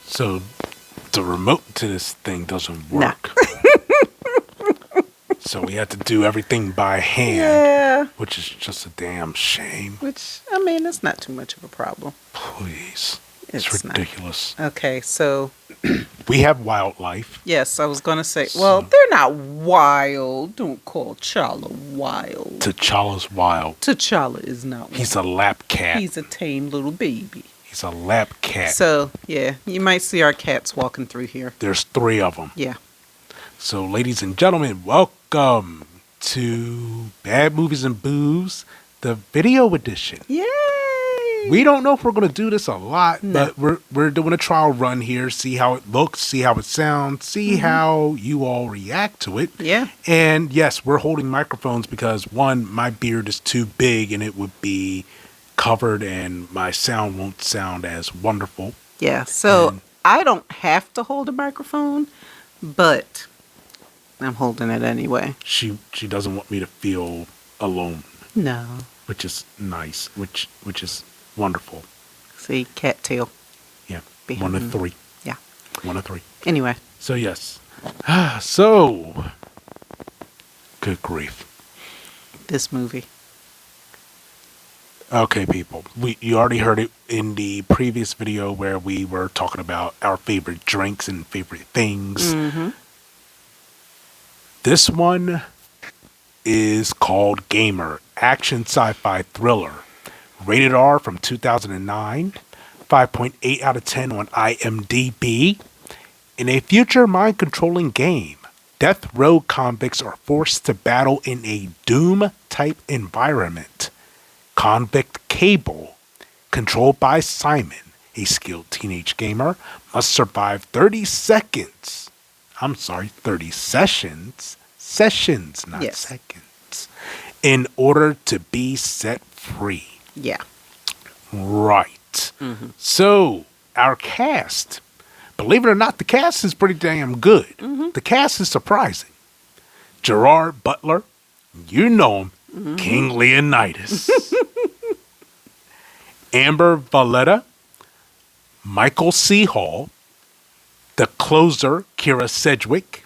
So the remote to this thing doesn't No. work. So we had to do everything by hand, Yeah. which is just a damn shame. Which, I mean, it's not too much of a problem. Please. It's It's not. ridiculous. Okay, so, We have wildlife. yes, I was going to say, well, they're not wild. Don't call T'Challa wild. T'Challa's wild. T'Challa is not wild. He's a lap cat. He's a tame little baby. He's a lap cat. So, yeah, you might see our cats walking through here. There's 3 of them. Yeah. So, ladies and gentlemen, welcome to Bad Movies and Booze, the video edition. Yay! We don't know if we're going to do this a lot, No. but we're doing a trial run here, see how it looks, see how it sounds, see how you all react to it. Yeah. And yes, we're holding microphones because, one, my beard is too big and it would be covered and my sound won't sound as wonderful. Yeah. So, And- I don't have to hold a microphone, but I'm holding it anyway. She doesn't want me to feel alone, No. which is nice, which is wonderful. See, cattail. Yeah. Behind 1 of 3. Yeah. 1 of 3. Anyway. So yes. So good grief. This movie. Okay, people. You already heard it in the previous video where we were talking about our favorite drinks and favorite things. Mm-hmm. This one is called Gamer, action sci-fi thriller. Rated R from 2009, 5.8 out of 10 on IMDb. In a future mind-controlling game, death row convicts are forced to battle in a Doom-type environment. Convict Cable, controlled by Simon, a skilled teenage gamer, must survive 30 seconds. I'm sorry, 30 sessions. Sessions, not Yes. seconds. In order to be set free. Yeah. Right. Mm-hmm. So, our cast. Believe it or not, the cast is pretty damn good. The cast is surprising. Gerard Butler, you know him, King Leonidas. Amber Valletta, Michael C. Hall, the closer, Kira Sedgwick,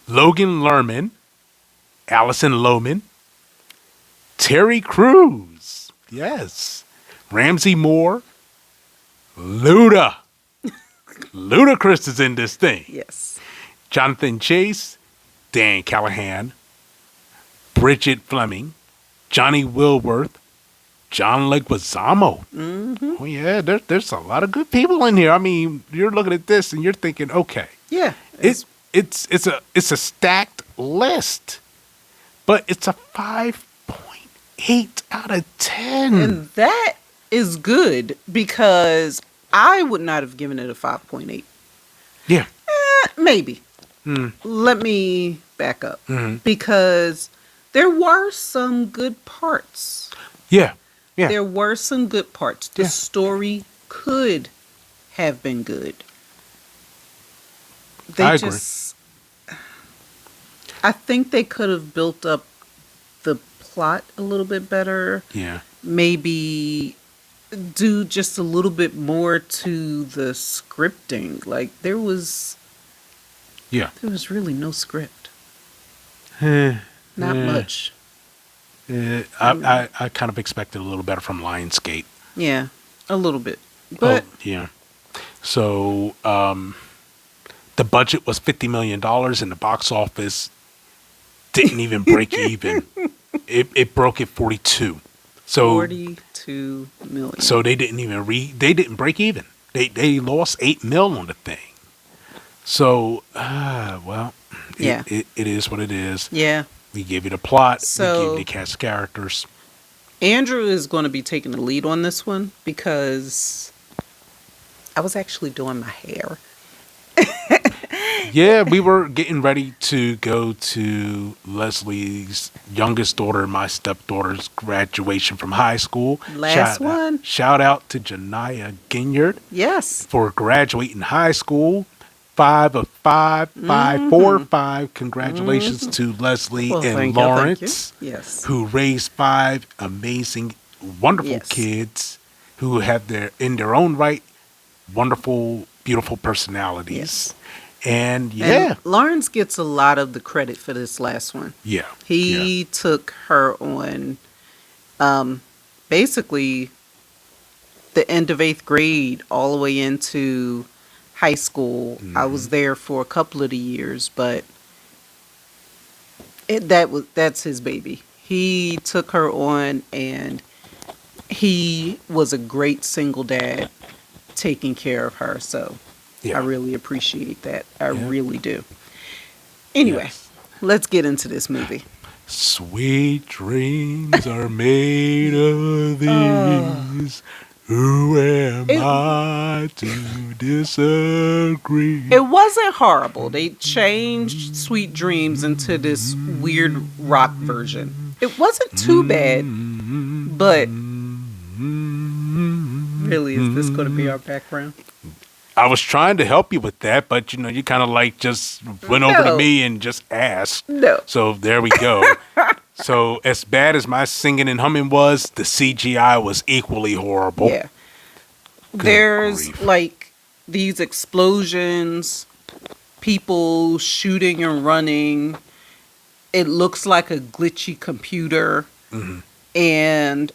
Logan Lerman, Allison Lohman, Terry Crews, yes, Ramsey Moore, Luda. Ludacris is in this thing. Yes. Jonathan Chase, Dan Callahan, Bridget Fleming, Johnny Wilworth, John Leguizamo. Mm-hmm. Oh yeah, there's a lot of good people in here. I mean, you're looking at this and you're thinking, okay, Yeah. it's a stacked list, but it's a 5.8 out of 10. And that is good because I would not have given it a 5.8. Yeah. Maybe. Mm. Let me back up Mhm. because there were some good parts. Yeah. Yeah. There were some good parts. The Yeah. story could have been good. I agree. I think they could have built up the plot a little bit better. Yeah. Maybe do just a little bit more to the scripting. Like there was really no script. Not much. I kind of expected a little better from Lionsgate. Yeah, a little bit. But Yeah. So the budget was $50 million and the box office didn't even break even. It broke at 42. So 42 million. so they didn't break even. They lost 8 mil on the thing. So well, Yeah. it is what it is. Yeah. We gave you the plot. We So- gave you the cast characters. Andrew is going to be taking the lead on this one because I was actually doing my hair. Yeah, we were getting ready to go to Leslie's youngest daughter, my stepdaughter's graduation from high school. Last one. Shout out to Janiyah Ginyard Yes. for graduating high school. 5 of 5, 5, 4 of 5. Congratulations to Leslie Well, and thank you, Lawrence, Yes. who raised 5 amazing, wonderful Yes. kids who have in their own right, wonderful beautiful personalities. Yes. And yeah, And Lawrence gets a lot of the credit for this last one. yeah, He took her on basically the end of 8th grade all the way into high school. I was there for a couple of the years, but that's his baby. He took her on, and he was a great single dad taking care of her. So yeah. I really appreciate that. I Yeah. really do. Anyway, Yes. let's get into this movie. Sweet dreams are made of these. Who am It- I to disagree? It wasn't horrible. They changed Sweet Dreams into this weird rock version. It wasn't too bad, but really, is this going to be our background? I was trying to help you with that, but you kind of like just went over to No. me and just asked. No. So there we go. So as bad as my singing and humming was, the CGI was equally horrible. Yeah. There's grief. like these explosions, people shooting and running. It looks like a glitchy computer. And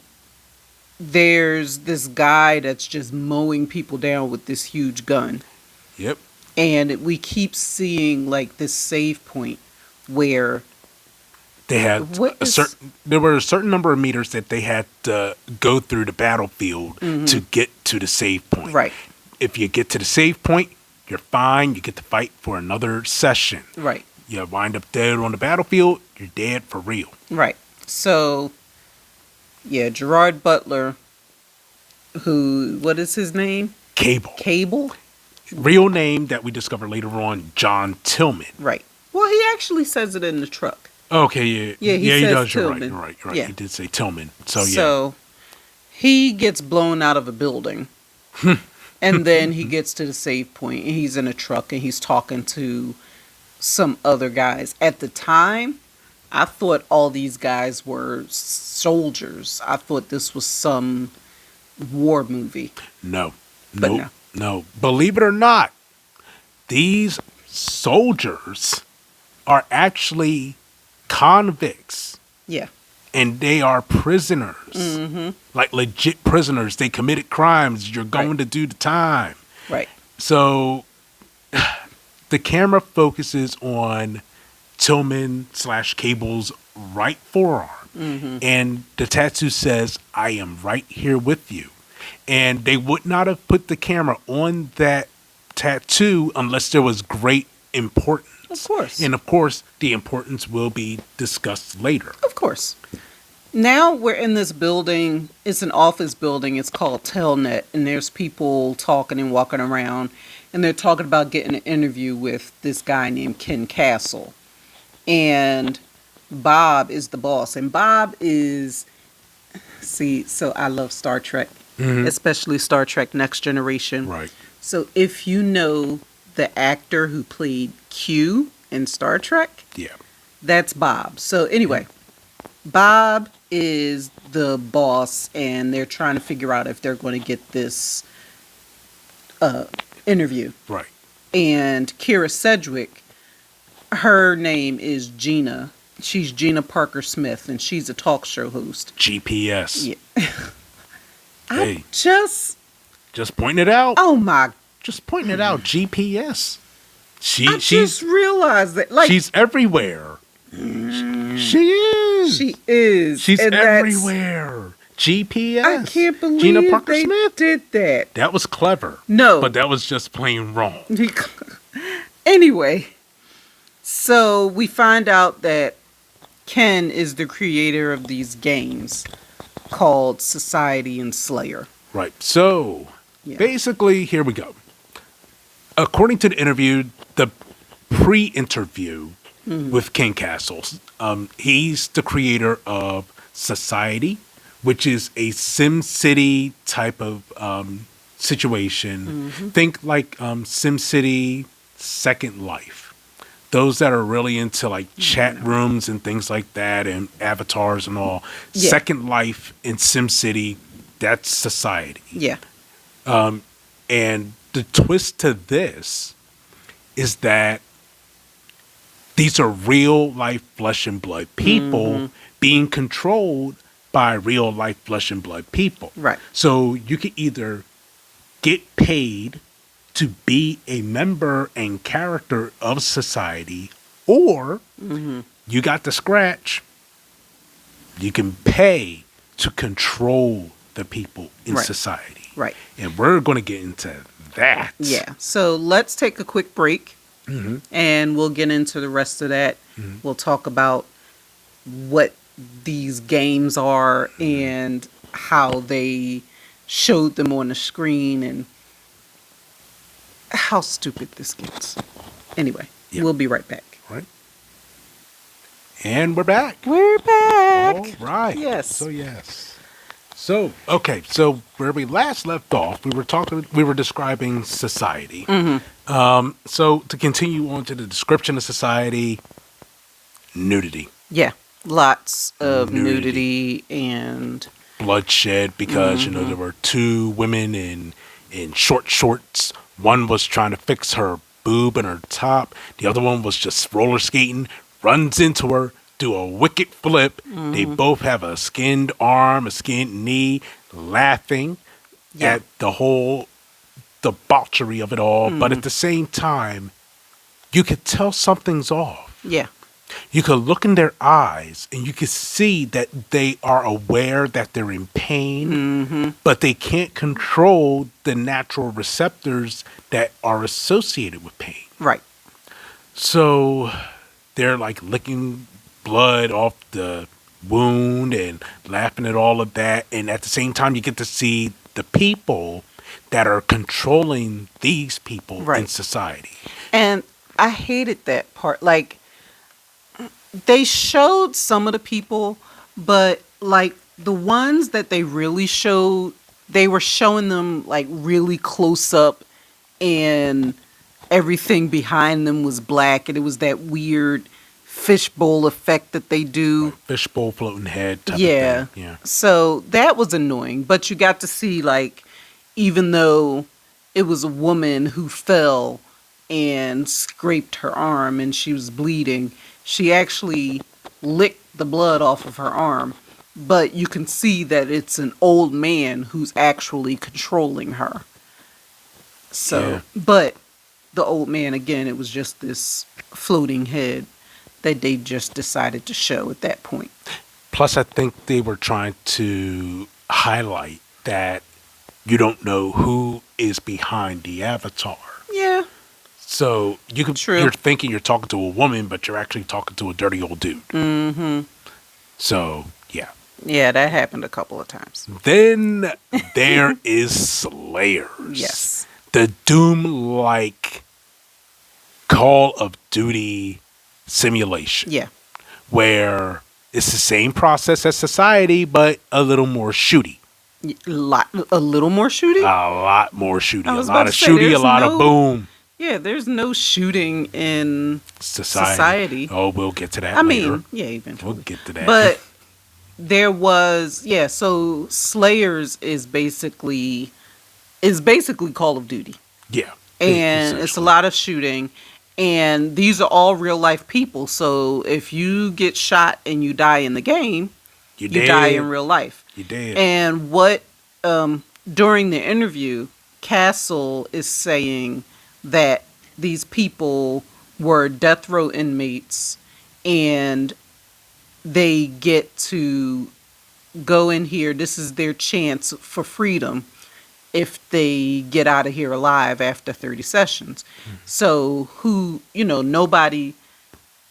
there's this guy that's just mowing people down with this huge gun. Yep. And we keep seeing like this save point where They had What a is- certain. There were a certain number of meters that they had to go through the battlefield to get to the save point. Right. If you get to the save point, you're fine. You get to fight for another session. right. You wind up dead on the battlefield, you're dead for real. Right. So, yeah, Gerard Butler, what is his name? Cable. Cable? Real name that we discover later on, John Tillman. Right. Well, he actually says it in the truck. Okay, yeah. Yeah, he he says does. You're right. Tillman. You're right. You're right. Yeah. He did say Tillman. So, yeah. So, he gets blown out of a building. And then he gets to the save point, and he's in a truck, and he's talking to some other guys. At the time, I thought all these guys were soldiers. I thought this was some war movie. No. But No. No. Believe it or not, these soldiers are actually convicts. Yeah. And they are prisoners. Mm-hmm. Like legit prisoners. They committed crimes. You're going Right. to do the time. Right. So the camera focuses on Tillman / Cable's right forearm. And the tattoo says, I am right here with you. And they would not have put the camera on that tattoo unless there was great importance. Of course. And of course, the importance will be discussed later. Of course. Now we're in this building. It's an office building. It's called Telnet. And there's people talking and walking around. And they're talking about getting an interview with this guy named Ken Castle. And Bob is the boss. And Bob is... See, so I love Star Trek. Especially Star Trek Next Generation. Right. So if you know the actor who played Q in Star Trek... Yeah. That's Bob. So anyway, Bob is the boss, and they're trying to figure out if they're going to get this interview. Right. And Kira Sedgwick, her name is Gina. She's Gina Parker Smith, and she's a talk show host. GPS. Yeah. Hey. Just, Just pointing it out. oh my, Just pointing it out. GPS. I just realized that, like, She's everywhere. She is. she is. She's and that's- everywhere. GPS. I can't believe Gina Parker they Smith. did that. That was clever. No. But that was just plain wrong. Anyway, so we find out that Ken is the creator of these games called Society and Slayer. Right. So Yeah. basically, here we go. According to the interview, the pre-interview with Ken Castle, he's the creator of Society, which is a SimCity type of situation. Think like SimCity Second Life. Those that are really into like chat rooms and things like that and avatars and all. Yeah. Second Life in SimCity, that's Society. Yeah. And the twist to this is that these are real life flesh and blood people being controlled by real life flesh and blood people. Right. So you can either get paid to be a member and character of society, or you got the scratch. You can pay to control the people in Right. society. Right. And we're going to get into that. Yeah. So let's take a quick break and we'll get into the rest of that. We'll talk about what these games are and how they showed them on the screen and how stupid this gets. Anyway, Yeah. we'll be right back. Right. And we're back. We're back. All right. Yes. So yes. So okay. So where we last left off, we were describing society. So to continue on to the description of society, nudity, Yeah. Lots of Nudity. nudity and bloodshed, because there were two women in short shorts. One was trying to fix her boob and her top. The other one was just roller skating, runs into her, do a wicked flip. They both have a skinned arm, a skinned knee, laughing Yeah. at the whole debauchery of it all. But at the same time, you could tell something's off. yeah. You could look in their eyes and you could see that they are aware that they're in pain, but they can't control the natural receptors that are associated with pain. Right. So they're like licking blood off the wound and laughing at all of that. And at the same time, you get to see the people that are controlling these people in Right. society. And I hated that part. Like, they showed some of the people, but like the ones that they really showed, they were showing them like really close up and everything behind them was black and it was that weird fishbowl effect that they do. Fishbowl floating head type Yeah. of thing. Yeah. So that was annoying, but you got to see like even though it was a woman who fell and scraped her arm and she was bleeding, she actually licked the blood off of her arm, but you can see that it's an old man who's actually controlling her. So, Yeah. but the old man, again, it was just this floating head that they just decided to show at that point. Plus, I think they were trying to highlight that you don't know who is behind the avatar. Yeah. So True. you're thinking you're talking to a woman, but you're actually talking to a dirty old dude. Mm-hmm. So yeah. Yeah, that happened a couple of times. Then there is Slayers. Yes. The Doom-like Call of Duty simulation. Yeah. Where it's the same process as Society, but a little more shooty. A little more shooting? A lot more shooty. I A was lot about of to say, shooty, a there's lot of no- boom. Yeah, there's no shooting in Society. Oh, we'll get to that I later. mean, yeah, eventually. We'll get to that. But there was, yeah, so Slayers is basically Call of Duty. yeah. And it's a lot of shooting. And these are all real life people. So if you get shot and you die in the game, You you die in real life. You did. And what during the interview, Castle is saying that these people were death row inmates and they get to go in here. This is their chance for freedom if they get out of here alive after 30 sessions. So nobody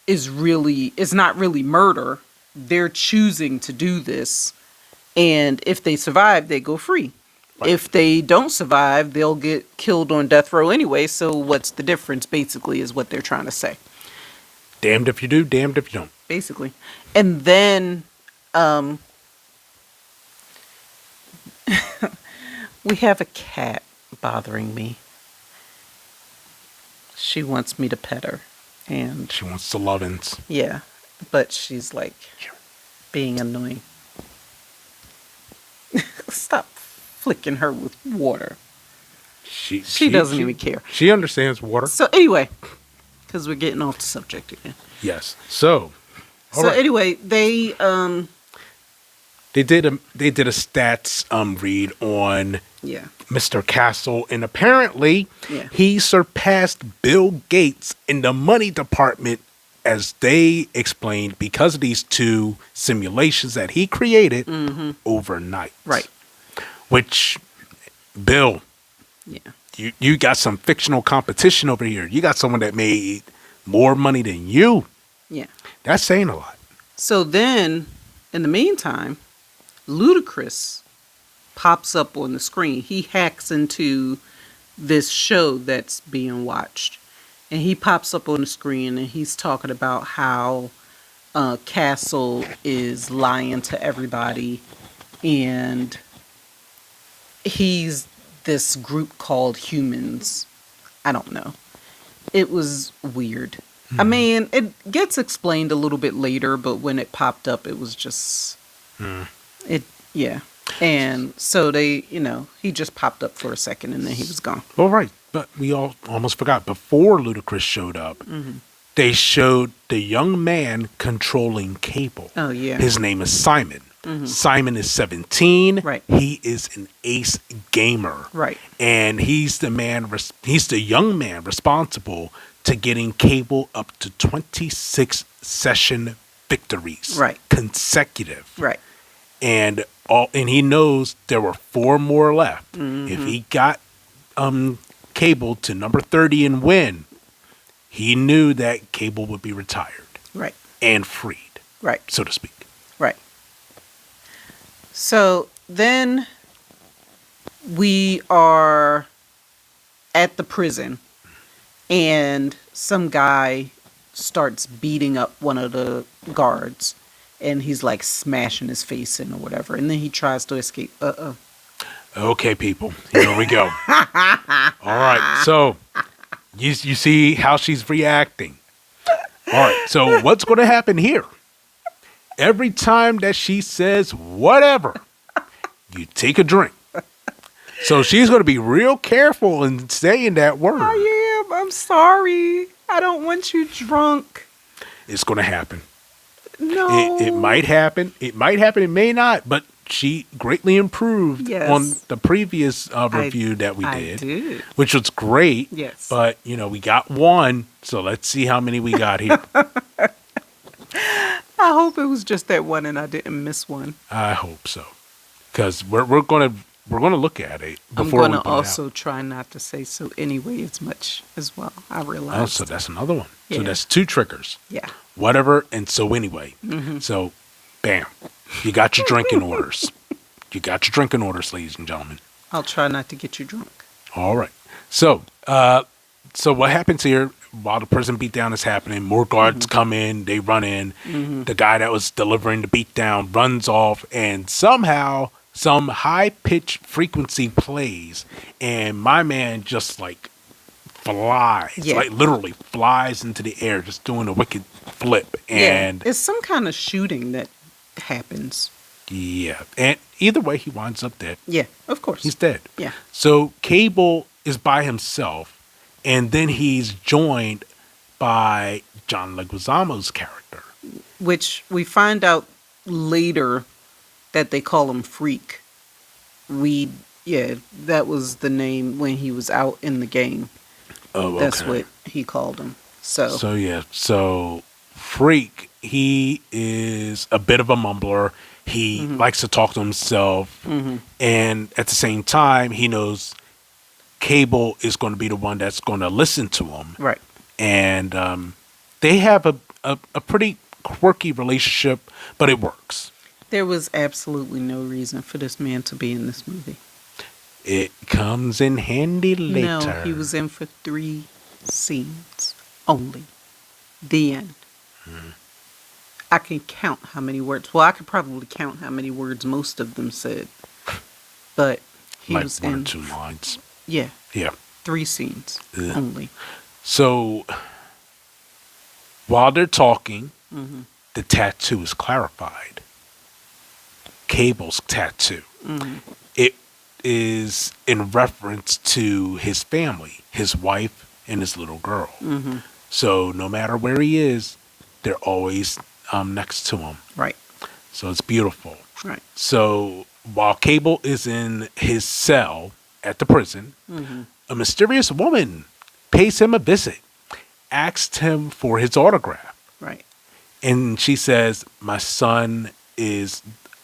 it's not really murder. They're choosing to do this. And if they survive, they go free. Right. If they don't survive, they'll get killed on death row anyway. So what's the difference, basically, is what they're trying to say. Damned if you do, damned if you don't. Basically. And then we have a cat bothering me. She wants me to pet her. And She wants the lovin's. yeah, but she's like being annoying. Stop flicking her with water. She doesn't even care. She understands water. So anyway, because we're getting off the subject again. Yes. So, all So right. anyway, They did a stats read on yeah. Mr. Castle, and apparently Yeah. he surpassed Bill Gates in the money department, as they explained, because of these two simulations that he created overnight. Right. Which, Bill, Yeah. you got some fictional competition over here. You got someone that made more money than you. Yeah. That's saying a lot. So then, in the meantime, Ludacris pops up on the screen. He hacks into this show that's being watched. And he pops up on the screen and he's talking about how Castle is lying to everybody. And he's this group called Humans. I don't know. It was weird. I mean, it gets explained a little bit later, but when it popped up, it was just it. Yeah, and so they, he just popped up for a second and then he was gone. All right, but we all almost forgot. Before Ludacris showed up, they showed the young man controlling Cable. Oh yeah, His name is Simon. Simon is 17. Right. He is an ace gamer. right, And he's the young man responsible to getting Cable up to 26 session victories. Right. Consecutive. right, And he knows there were 4 more left. If he got Cable to number 30 and win, he knew that Cable would be retired right, and freed, right, so to speak. right. So then we are at the prison, and some guy starts beating up one of the guards, and he's like smashing his face in or whatever, and then he tries to escape. Okay, people, here we go. All right, so you see how she's reacting. All right, so what's going to happen here? Every time that she says whatever, you take a drink. So she's going to be real careful in saying that word. I am. I'm sorry. I don't want you drunk. It's going to happen. No. It might happen. It might happen. It may not. But she greatly improved Yes. on the previous review that we I did, did. which was great. Yes. But, we got one. So let's see how many we got here. I hope it was just that one and I didn't miss one. I hope so. Because we're gonna look at it I'm before going we to put it out. also try not to say so anyway as much as well. I realize. Oh, so that's another one. So Yeah. that's 2 triggers. Yeah. Whatever and so anyway. Mm-hmm. So, bam. You got your drinking orders. You got your drinking orders, ladies and gentlemen. I'll try not to get you drunk. All right. So, so what happens here while the prison beatdown is happening? More guards come in. They run in. The guy that was delivering the beatdown runs off, and somehow some high pitched frequency plays, and my man just like flies, Yeah. like literally flies into the air, just doing a wicked flip. And it's some kind of shooting that happens. yeah, and either way, he winds up dead. Yeah, of course. He's dead. Yeah. So Cable is by himself, and then he's joined by John Leguizamo's character. Which we find out later that they call him Freak. That was the name when he was out in the game. Oh, okay. That's what he called him. So Freak, he is a bit of a mumbler. He likes to talk to himself, and at the same time, he knows Cable is going to be the one that's going to listen to him. Right. And they have a pretty quirky relationship, but it works. There was absolutely no reason for this man to be in this movie. It comes in handy later. No, he was in for 3 scenes only. The end. I can count how many words. Well, I could probably count how many words most of them said. But he like was 1 or in 2 lines. Yeah, Yeah. 3 scenes Ugh. only. So while they're talking, Mm-hmm. the tattoo is clarified. Cable's tattoo. Mm-hmm. is in reference to his family, his wife and his little girl. Mm-hmm. So no matter where he is, they're always next to him. Right. So it's beautiful. Right. So while Cable is in his cell at the prison, Mm-hmm. a mysterious woman pays him a visit, asks him for his autograph. Right. And she says, "My son is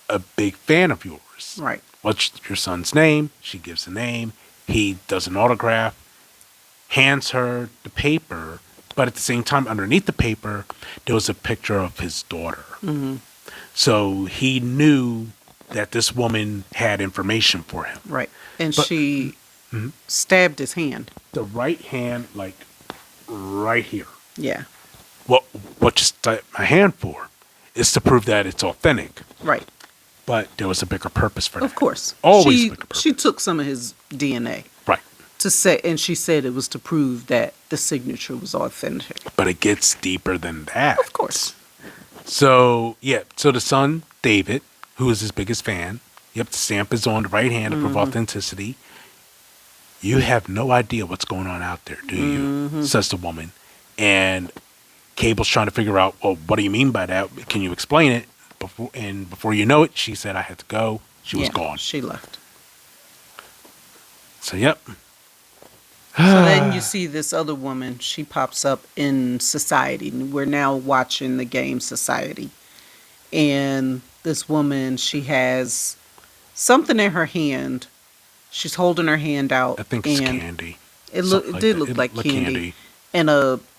a big fan of yours. Right. What's your son's name?" She gives the name. He does an autograph, hands her the paper, but at the same time, underneath the paper, there was a picture of his daughter. Mm-hmm. So he knew that this woman had information for him. Right. And But- she Mhm. stabbed his hand. The right hand, like right here. Yeah. What you stab my hand for is to prove that it's authentic. Right. But there was a bigger purpose for that. Of course. Always She, a bigger purpose. she took some of his DNA Right. to say, and she said it was to prove that the signature was authentic. But it gets deeper than that. Of course. So, yeah. So the son, David, who is his biggest fan, yep, the stamp is on the right hand to prove authenticity. You have no idea what's going on out there, do you? Says the woman. And Cable's trying to figure out, well, what do you mean by that? Can you explain it? Before you know it, she said, "I had to go." She was Yeah, gone. She left. So, yep. So then you see this other woman. She pops up in Society. We're now watching the game Society. And this woman, she has something in her hand. She's holding her hand out. I think it's and candy. It Something did that. look It like looked candy. And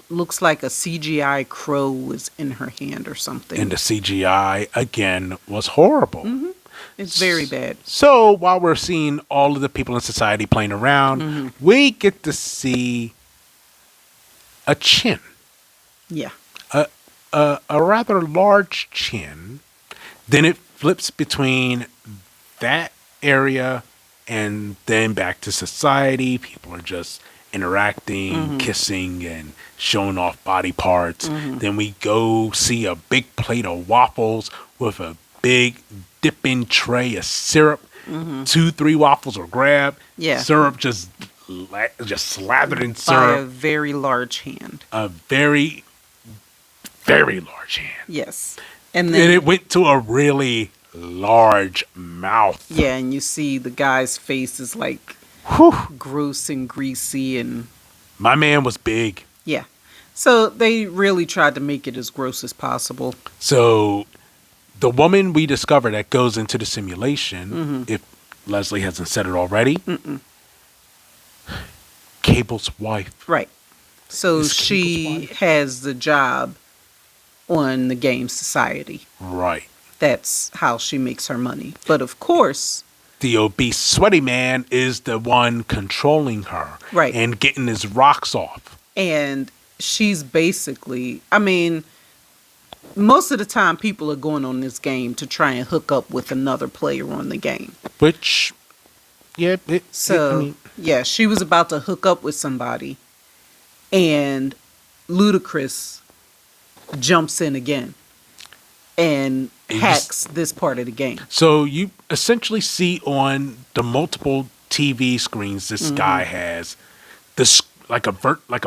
looks like a CGI crow was in her hand or something. And the CGI, again, was horrible. It's very bad. So while we're seeing all of the people in society playing around, we get to see a chin, Yeah. a rather large chin. Then it flips between that area and then back to society. People are just interacting, kissing, and showing off body parts. Then we go see a big plate of waffles with a big dipping tray of syrup. 2-3 waffles are grabbed. Yeah. Syrup just slathered in By a syrup. very large hand. A very, very large hand. Yes. And And then it went to a really large mouth. yeah, and you see the guy's face is like Whew. gross and greasy and My man was big. yeah. So they really tried to make it as gross as possible. So the woman we discover that goes into the simulation, if Leslie hasn't said it already, Cable's wife. Right. So Is she Cable's wife? has the job on the game Society. Right. That's how she makes her money. But of course, The obese, sweaty man is the one controlling her. Right. And getting his rocks off. and she's basically, I mean, most of the time people are going on this game to try and hook up with another player on the game. Which, yeah, So, yeah, she was about to hook up with somebody, and Ludacris jumps in again and And you hacks this part of the game. so you essentially see on the multiple TV screens this guy has this like a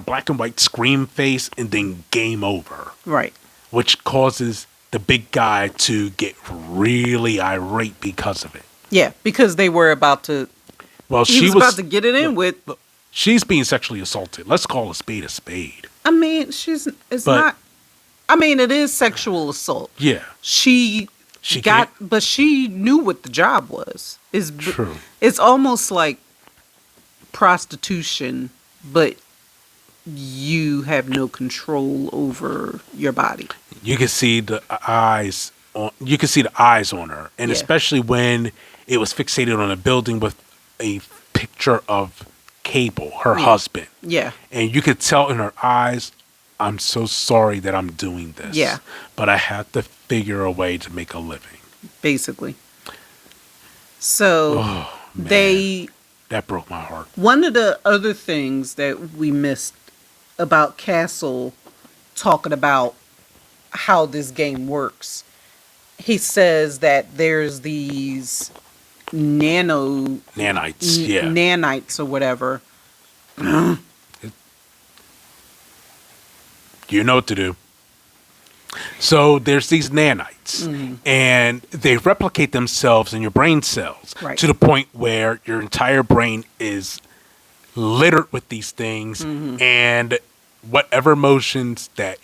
black and white screen face and then game over, Right. which causes the big guy to get really irate because of it. Yeah, because they were about to, Well, he was about to get it in with, she's being sexually assaulted. Let's call a spade a spade. I mean, it's But- not, I mean, it is sexual assault. Yeah, She She got, can't- but she knew what the job was. true. It's almost like prostitution, but you have no control over your body. You can see the eyes on. You can see the eyes on her, and Yeah. especially when it was fixated on a building with a picture of Cable, her husband. Yeah. And you could tell in her eyes, I'm so sorry that I'm doing this. Yeah. But I have to figure a way to make a living. Basically. So Man, they, that broke my heart. one of the other things that we missed about Castle talking about how this game works, he says that there's these Nanites, yeah. nanites or whatever. You know what to do. So there's these nanites, and they replicate themselves in your brain cells Right. to the point where your entire brain is littered with these things, and whatever emotions that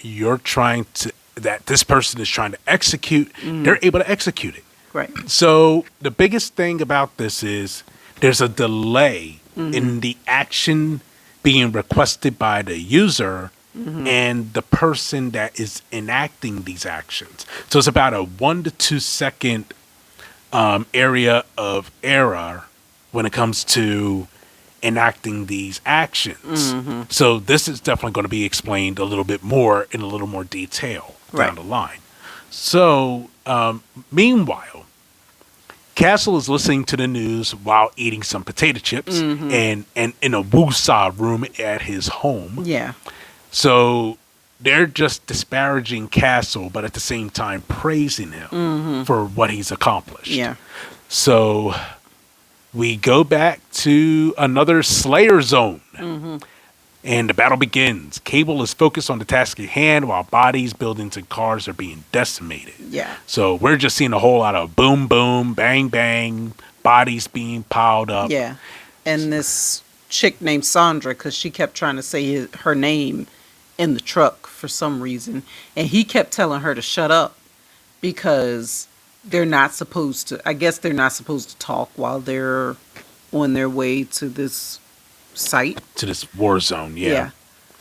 that this person is trying to execute, they're able to execute it. Right. So the biggest thing about this is there's a delay in the action being requested by the user and the person that is enacting these actions. So it's about a 1 to 2 second area of error when it comes to enacting these actions. So this is definitely going to be explained a little bit more in a little more detail down Right. the line. So meanwhile, Castle is listening to the news while eating some potato chips and in a woosah room at his home. Yeah. So they're just disparaging Castle, but at the same time praising him for what he's accomplished. Yeah. So we go back to another Slayer zone. And the battle begins. Cable is focused on the task at hand while bodies, buildings, and cars are being decimated. Yeah. So we're just seeing a whole lot of boom, boom, bang, bang, bodies being piled up. Yeah. And this chick named Sandra, because she kept trying to say her name in the truck for some reason. And he kept telling her to shut up because they're not supposed to, I guess they're not supposed to talk while they're on their way to this site. To this war zone, yeah.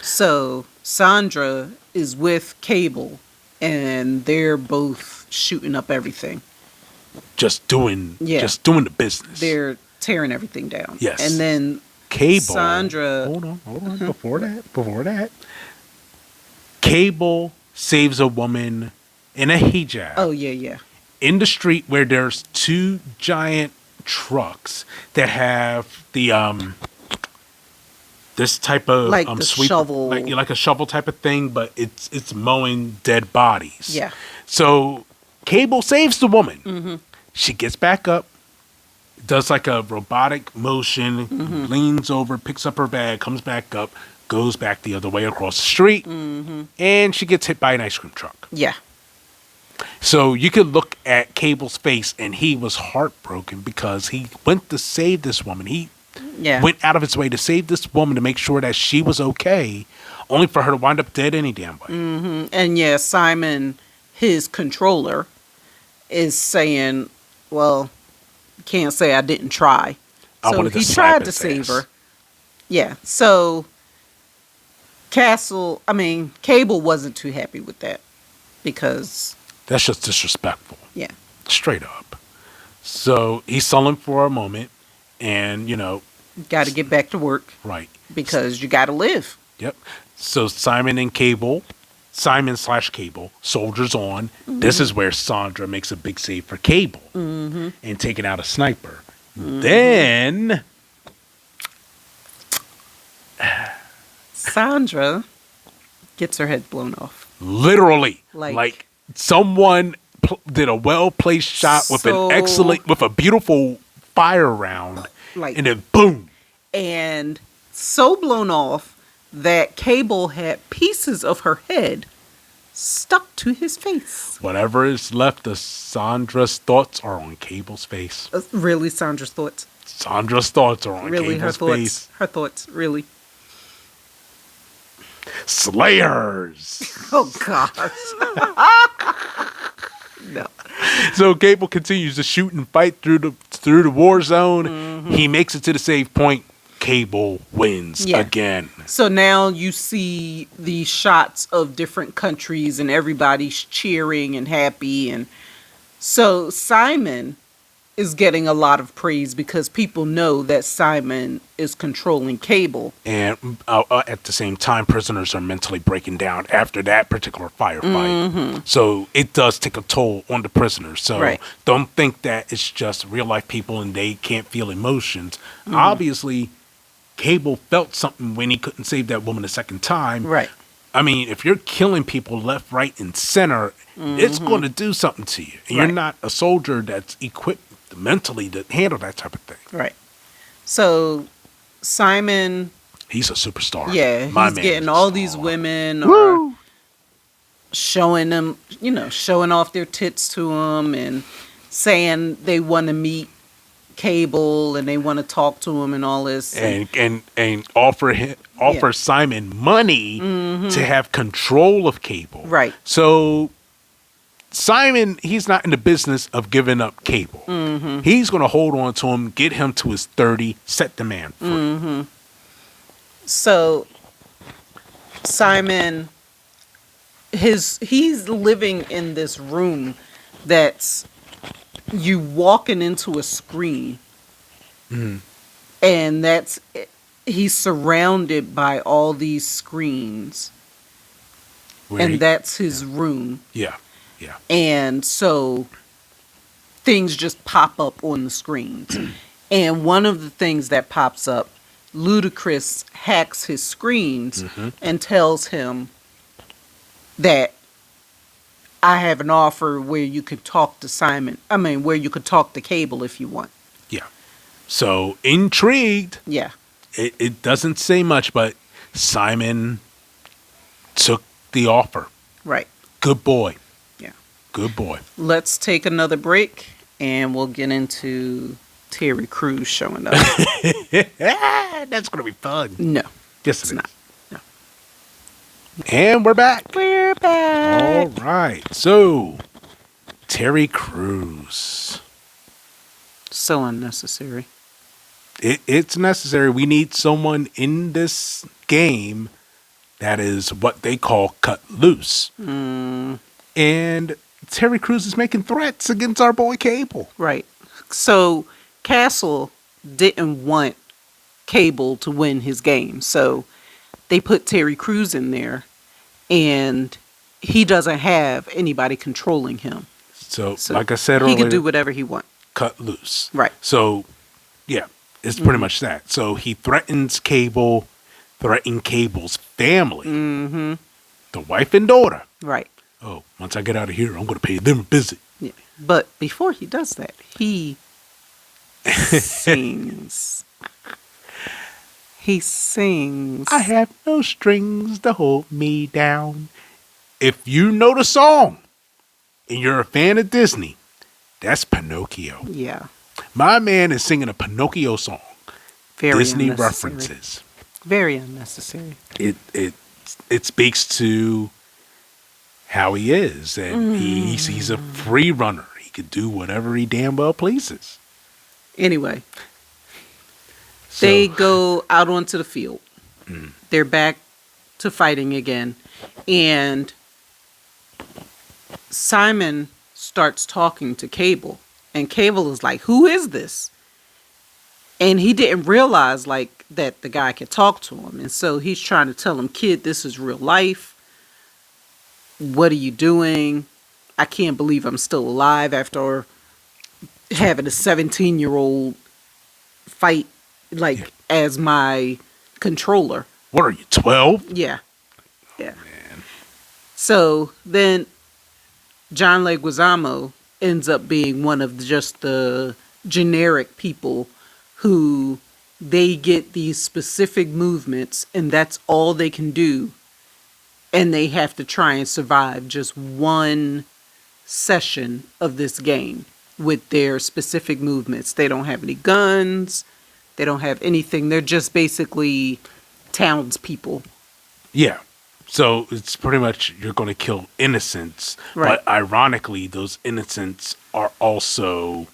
So Sandra is with Cable and they're both shooting up everything. Just doing the business. They're tearing everything down. Yes. And then Cable. Sandra. Hold on. Before that. Cable saves a woman in a hijab Oh, yeah. in the street where there's two giant trucks that have the this type of Like the sweeper, shovel. like a shovel type of thing, but it's mowing dead bodies. Yeah. So Cable saves the woman. She gets back up, does like a robotic motion, leans over, picks up her bag, comes back up, goes back the other way across the street, and she gets hit by an ice cream truck. Yeah. So you could look at Cable's face, and he was heartbroken because he went to save this woman. He Yeah. went out of his way to save this woman to make sure that she was okay, only for her to wind up dead any damn way. And yeah, Simon, his controller, is saying, well, can't say I didn't try. I So wanted to he slap tried to his save ass. her. Yeah. So Cable wasn't too happy with that because, That's just disrespectful, yeah. straight up. So he's sullen for a moment, and Got to get back to work right. because you got to live. Yep. So Simon/Cable, soldiers on. This is where Sandra makes a big save for Cable and taking out a sniper. Then Sandra gets her head blown off. literally, Like- someone did a well-placed shot with a beautiful fire round, Like- and then boom. And so blown off that Cable had pieces of her head stuck to his face. Whatever is left of Sandra's thoughts are on Cable's face. Really, Sandra's thoughts. Sandra's thoughts are on Really, her Cable's thoughts. face. Her thoughts, really. Slayers. Oh, gosh. No. So Cable continues to shoot and fight through the war zone. He makes it to the save point. Cable wins Yeah. again. So now you see the shots of different countries and everybody's cheering and happy. And so Simon is getting a lot of praise because people know that Simon is controlling Cable. And at the same time, prisoners are mentally breaking down after that particular firefight. So it does take a toll on the prisoners. So Right. don't think that it's just real life people and they can't feel emotions. Obviously, Cable felt something when he couldn't save that woman a second time. Right. I mean, if you're killing people left, right, and center, it's going to do something to you. And Right. you're not a soldier that's equipped mentally to handle that type of thing. Right. So Simon, He's a superstar. yeah, My he's man getting is a all these star. women are Woo! showing them, showing off their tits to him and saying they want to meet Cable and they want to talk to him and all this. And offer Simon money to have control of Cable. Right. So Simon, he's not in the business of giving up Cable. He's going to hold on to him, get him to his 30, set the man free. So Simon, he's living in this room that's you walking into a screen, and he's surrounded by all these screens, Where and he- that's his room. yeah. And so things just pop up on the screens. And one of the things that pops up, Ludacris hacks his screens and tells him that I have an offer where you could talk to where you could talk to Cable if you want. Yeah. So intrigued. Yeah. It doesn't say much, but Simon took the offer. Right. Good boy. Yeah. Good boy. Let's take another break and we'll get into Terry Crews showing up. That's going to be fun. No, Yes, it's it not. is. No. And we're back. We're back. All right. So, Terry Crews. So unnecessary. It's necessary. We need someone in this game that is what they call cut loose. And Terry Crews is making threats against our boy Cable. Right. So Castle didn't want Cable to win his game. So they put Terry Crews in there and he doesn't have anybody controlling him. So, So like I said he earlier, can do whatever he wants. cut loose. Right. So, yeah, it's pretty much that. So he threatens Cable, threatened Cable's family, the wife and daughter. Right. Oh, once I get out of here, I'm going to pay them a visit. Yeah. But before he does that, he sings. He sings. I have no strings to hold me down. If you know the song and you're a fan of Disney, that's Pinocchio. Yeah. My man is singing a Pinocchio song. Very Disney unnecessary. references. Very unnecessary. It speaks to how he is, and he's a free runner. He could do whatever he damn well pleases. Anyway, So, they go out onto the field. They're back to fighting again. And Simon starts talking to Cable. And Cable is like, who is this? And he didn't realize that the guy could talk to him. And so he's trying to tell him, kid, this is real life. What are you doing? I can't believe I'm still alive after having a 17-year-old fight as my controller. what are you, 12? Yeah. Yeah. So then John Leguizamo ends up being one of just the generic people who they get these specific movements and that's all they can do. And they have to try and survive just one session of this game with their specific movements. They don't have any guns. They don't have anything. They're just basically townspeople. Yeah. So it's pretty much you're going to kill innocents. Right. But ironically, those innocents are also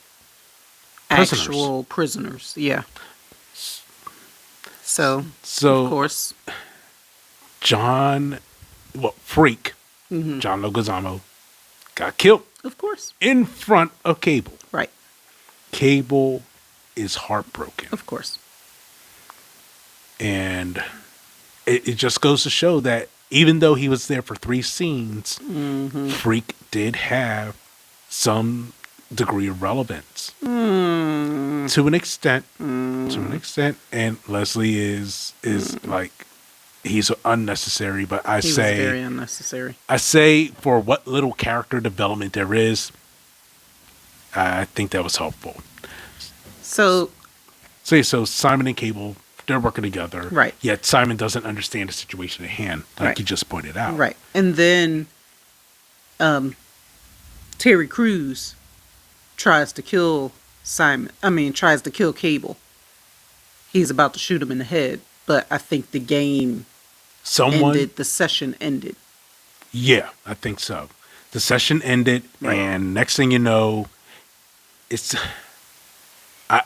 prisoners. Actual prisoners. Yeah. So, So of course. Freak, John Leguizamo, got killed Of course. in front of Cable. Right. Cable is heartbroken. Of course. And it just goes to show that even though he was there for 3 scenes, Freak did have some degree of relevance. To an extent. To an extent. And Leslie is like, he's unnecessary, but He was very unnecessary. I say for what little character development there is, I think that was helpful. So, So Simon and Cable, they're working together. Right. Yet Simon doesn't understand the situation at hand, like Right. you just pointed out. right. And then Terry Crews tries to kill tries to kill Cable. He's about to shoot him in the head, but I think the game Someone, the session ended. yeah, I think so. The session ended, Right. and next thing you know, it's. I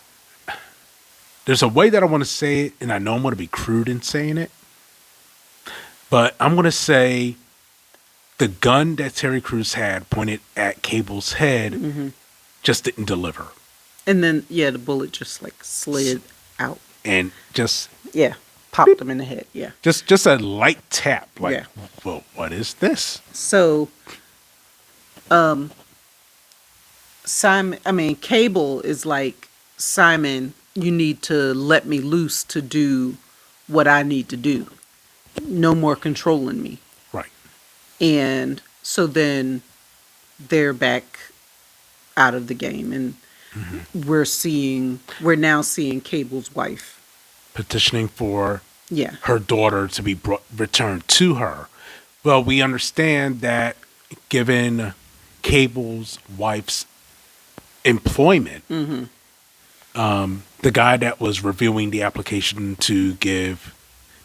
there's a way that I want to say it, and I know I'm going to be crude in saying it, but I'm going to say the gun that Terry Crews had pointed at Cable's head Mm-hmm. just didn't deliver, And then, the bullet just like slid out. and just Yeah. Popped him in the head. Yeah. just a light tap, like, Yeah. well, what is this? So, Cable is like, Simon, you need to let me loose to do what I need to do. No more controlling me. Right. And so then they're back out of the game, and we're now seeing Cable's wife. Petitioning for Yeah. her daughter to be returned to her. Well, we understand that given Cable's wife's employment, the guy that was reviewing the application to give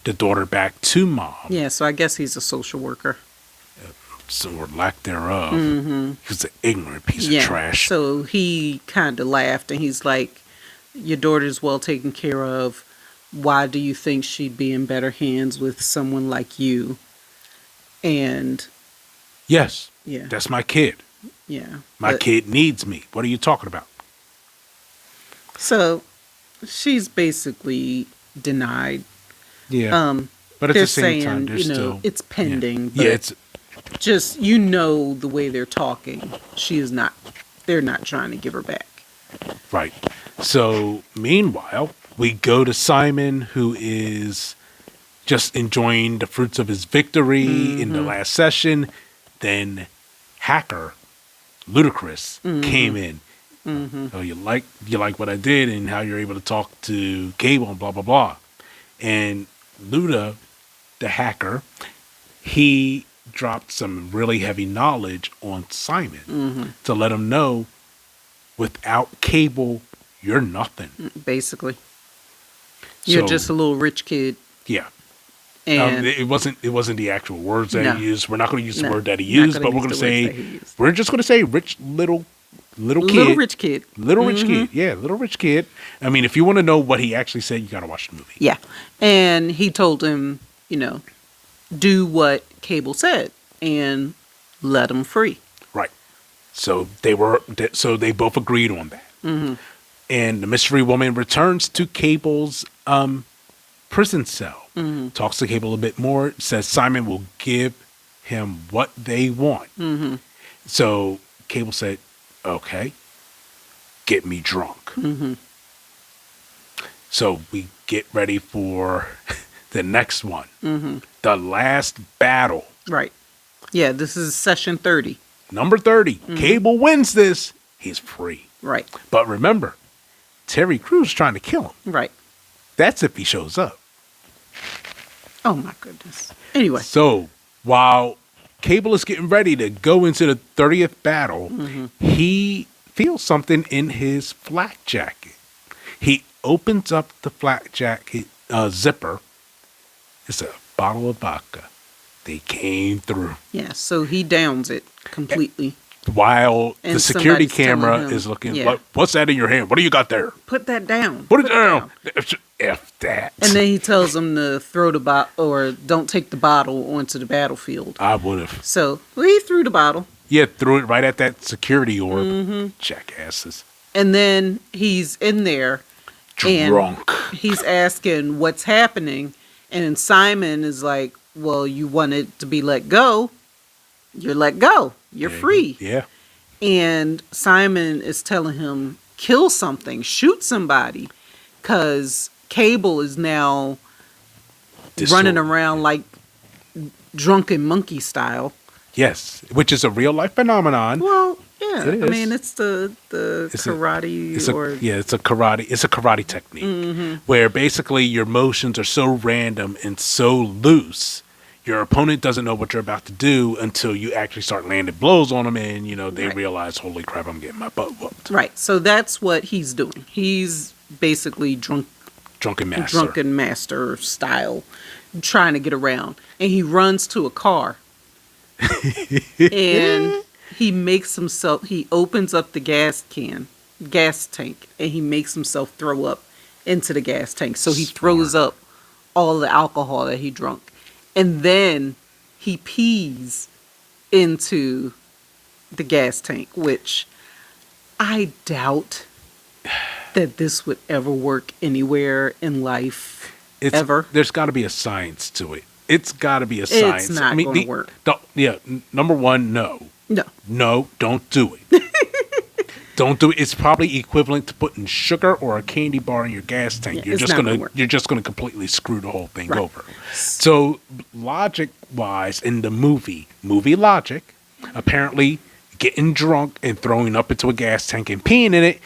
the daughter back to mom, Yeah, so I guess he's a social worker. or lack thereof, he was an ignorant piece of trash. So he kind of laughed and he's like, your daughter's well taken care of. Why do you think she'd be in better hands with someone like you? And Yes, yeah, that's my kid. yeah. My But- kid needs me. What are you talking about? So she's basically denied. Yeah, but at They're the same saying, time, there's still it's pending. yeah, but it's just, the way they're talking, they're not trying to give her back. right. So meanwhile, we go to Simon, who is just enjoying the fruits of his victory in the last session. Then Hacker, Ludacris, came in. Oh, you like what I did and how you're able to talk to Cable and blah blah blah. And Luda, the hacker, he dropped some really heavy knowledge on Simon to let him know without Cable, you're nothing. Basically, you're So, just a little rich kid, yeah. and It wasn't the actual words that No. he used. We're not going to use the No, word that he not used, gonna but we're use going to the words say that he used. we're just going to say rich little kid, little rich kid. little rich kid. Yeah, little rich kid. I mean, if you want to know what he actually said, you got to watch the movie. Yeah, and he told him, do what Cable said and let him free. Right. So they both agreed on that. And the mystery woman returns to Cable's prison cell, talks to Cable a bit more, says Simon will give him what they want. So Cable said, okay, get me drunk. So we get ready for the next one, the last battle. Right. Yeah, this is session 30. Number 30. Cable wins this. He's free. Right. But remember, Terry Crews trying to kill him. Right. That's if he shows up. Oh my goodness. Anyway, So while Cable is getting ready to go into the 30th battle, he feels something in his flak jacket. He opens up the flak jacket zipper. It's a bottle of vodka. They came through. yeah, so he downs it completely. While the And security somebody's telling camera him, is looking, yeah. what's that in your hand? What do you got there? Put that down. Put it down. F that. And then he tells him to throw the bottle, or don't take the bottle onto the battlefield. I would have. So he threw the bottle, Yeah, threw it right at that security orb. Jackasses. and then he's in there. And Drunk. he's asking what's happening, and Simon is like, well, you wanted to be let go. You're let go. You're free. Yeah. And Simon is telling him, kill something, shoot somebody, because Cable is now running around like drunken monkey style. Yes, which is a real life phenomenon. Well, Yeah, It I mean is. it's the It's a karate it's a or yeah, it's a karate technique where basically your motions are so random and so loose. Your opponent doesn't know what you're about to do until you actually start landing blows on them, and they right. realize, "Holy crap, I'm getting my butt whooped." Right. So that's what he's doing. He's basically Drunken master. drunken master style, trying to get around. And he runs to a car and he opens up the gas tank, and he makes himself throw up into the gas tank. So he throws Smart. up all the alcohol that he drunk. And then he pees into the gas tank, which I doubt that this would ever work anywhere in life ever. There's got to be a science to it. It's got to be a science. It's not going to work. Number one, no. No. No, don't do it. Don't do it. It's probably equivalent to putting sugar or a candy bar in your gas tank. Yeah, it's not gonna work. You're just gonna completely screw the whole thing Right. over. So logic wise, in the movie logic, apparently getting drunk and throwing up into a gas tank and peeing in it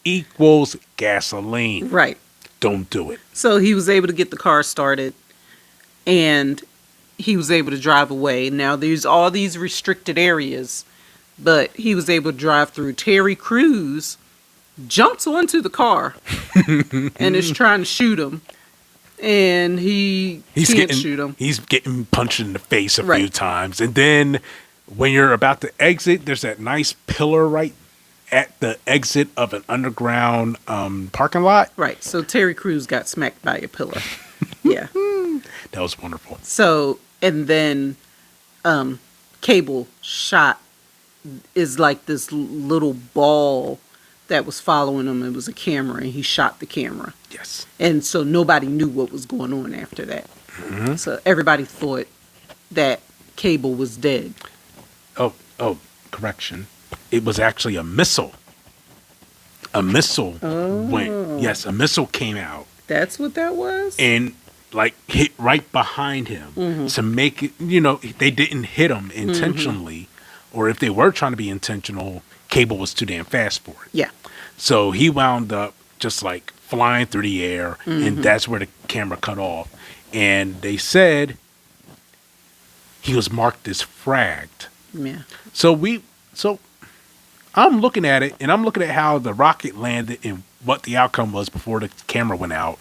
equals gasoline. Right. Don't do it. So he was able to get the car started, and he was able to drive away. Now there's all these restricted areas, but he was able to drive through. Terry Crews jumps onto the car and is trying to shoot him, and he can't shoot him. He's getting punched in the face a Right. few times, and then when you're about to exit, there's that nice pillar right at the exit of an underground parking lot. Right. So Terry Crews got smacked by a pillar. Yeah. That was wonderful. So, and then Cable shot is like this little ball that was following him. It was a camera, and he shot the camera. Yes. And so nobody knew what was going on after that. So everybody thought that Cable was dead. Oh, correction. It was actually a missile. A missile went. Yes, a missile came out That's what that was? and like hit right behind him to make it. They didn't hit him intentionally, or if they were trying to be intentional, Cable was too damn fast for it. Yeah. So he wound up just like flying through the air, and that's where the camera cut off. And they said he was marked as fragged. Yeah. So I'm looking at it, and I'm looking at how the rocket landed and what the outcome was before the camera went out.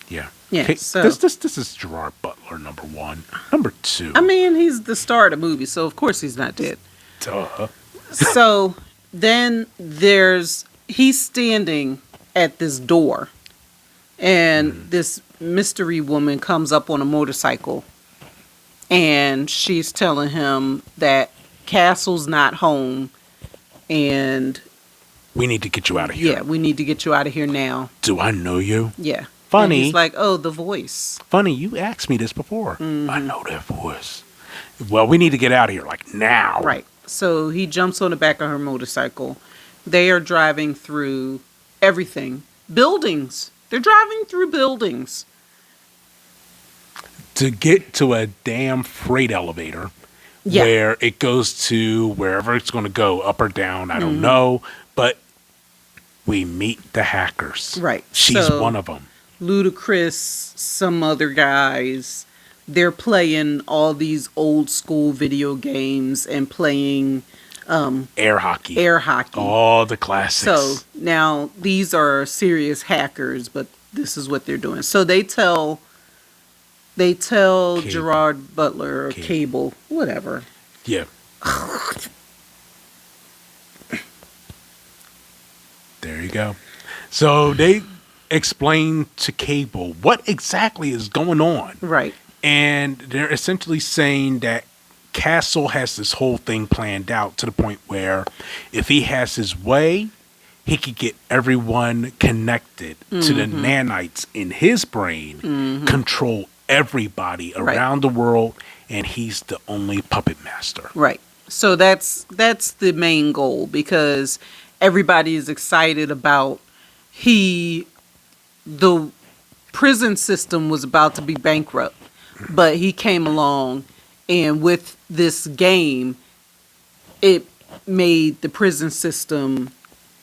Yeah. Yeah, Okay, so- this is Gerard Butler, number one. Number two. I mean, he's the star of the movie, so of course he's not dead. Duh. So then he's standing at this door, and this mystery woman comes up on a motorcycle, and she's telling him that Castle's not home, and We need to get you out of here. yeah, we need to get you out of here now. Do I know you? Yeah. Funny. And he's like, oh, the voice. Funny, you asked me this before. I know that voice. Well, we need to get out of here, like now. Right. So he jumps on the back of her motorcycle. They are driving through everything. Buildings. They're driving through buildings. To get to a damn freight elevator Yeah. where it goes to wherever it's going to go, up or down, I Mm-hmm. don't know. But we meet the hackers. Right. She's So- one of them. Ludacris, some other guys, they're playing all these old school video games and playing Air hockey. air hockey. All the classics. So now these are serious hackers, but this is what they're doing. So they tell Cable. Gerard Butler or Cable. Cable, whatever. Yeah. There you go. So they explain to Cable what exactly is going on. Right. And they're essentially saying that Castle has this whole thing planned out to the point where if he has his way, he could get everyone connected to the nanites in his brain, control everybody around the world, and he's the only puppet master. Right. So that's the main goal, because everybody is excited about the prison system was about to be bankrupt, but he came along, and with this game, it made the prison system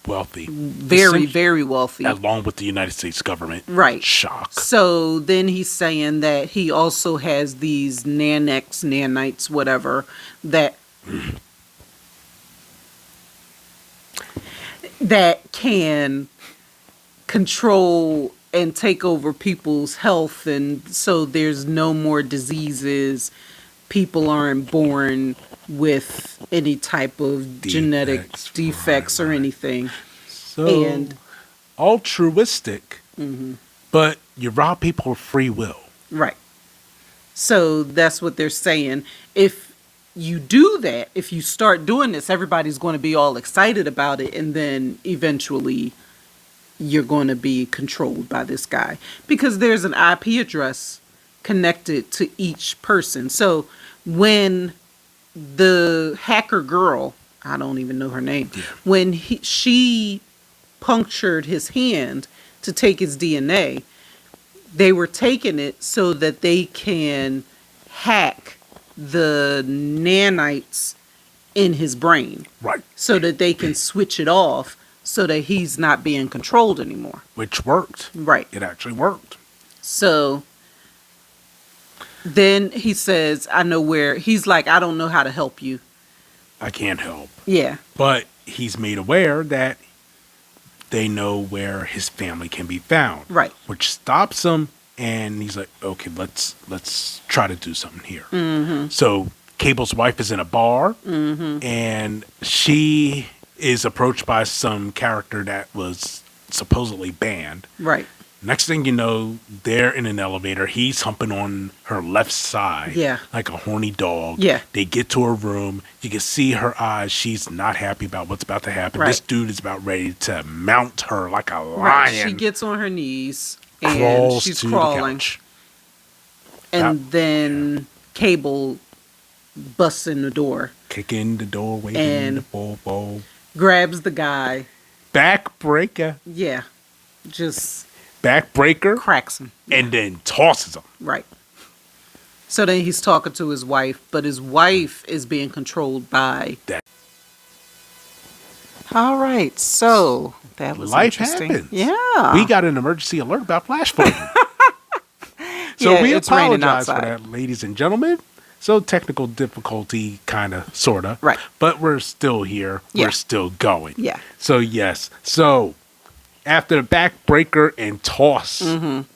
Wealthy. very, Essentially, very wealthy. along with the United States government. Right. Shock. So then he's saying that he also has these nanites, whatever, that can control and take over people's health, and so there's no more diseases. People aren't born with any type of genetic Defects, defects or right. anything. So And altruistic, but you rob people of free will. right. So that's what they're saying. If you do that, if you start doing this, everybody's going to be all excited about it, and then eventually you're going to be controlled by this guy because there's an IP address connected to each person. So when the hacker girl, I don't even know her name, when she punctured his hand to take his DNA, they were taking it so that they can hack the nanites in his brain Right. so that they can switch it off so that he's not being controlled anymore. Which worked. Right. It actually worked. So then he says, I know where, he's like, I don't know how to help you. I can't help. Yeah. But he's made aware that they know where his family can be found. Right. Which stops him, and he's like, okay, let's try to do something here. Mm-hmm. So Cable's wife is in a bar, and she is approached by some character that was supposedly banned. Right. Next thing you know, they're in an elevator. He's humping on her left side. Yeah. Like a horny dog. Yeah. They get to her room. You can see her eyes. She's not happy about what's about to happen. Right. This dude is about ready to mount her like a Right. lion. She gets on her knees and crawls she's to crawling. the couch. And then Cable busts in the door, Kicking the doorway. And- the bowl. grabs the guy. Backbreaker. Yeah. Just Backbreaker. cracks him. And then tosses him. Right. So then he's talking to his wife, but his wife is being controlled by That All right, so that was life interesting. happens. Yeah. We got an emergency alert about flash flooding. So Yeah, we it's raining apologize for outside. that, ladies and gentlemen. So technical difficulty, kind of, sort of. Right. But we're still here. Yeah. We're still going. Yeah. So yes. So after the backbreaker and toss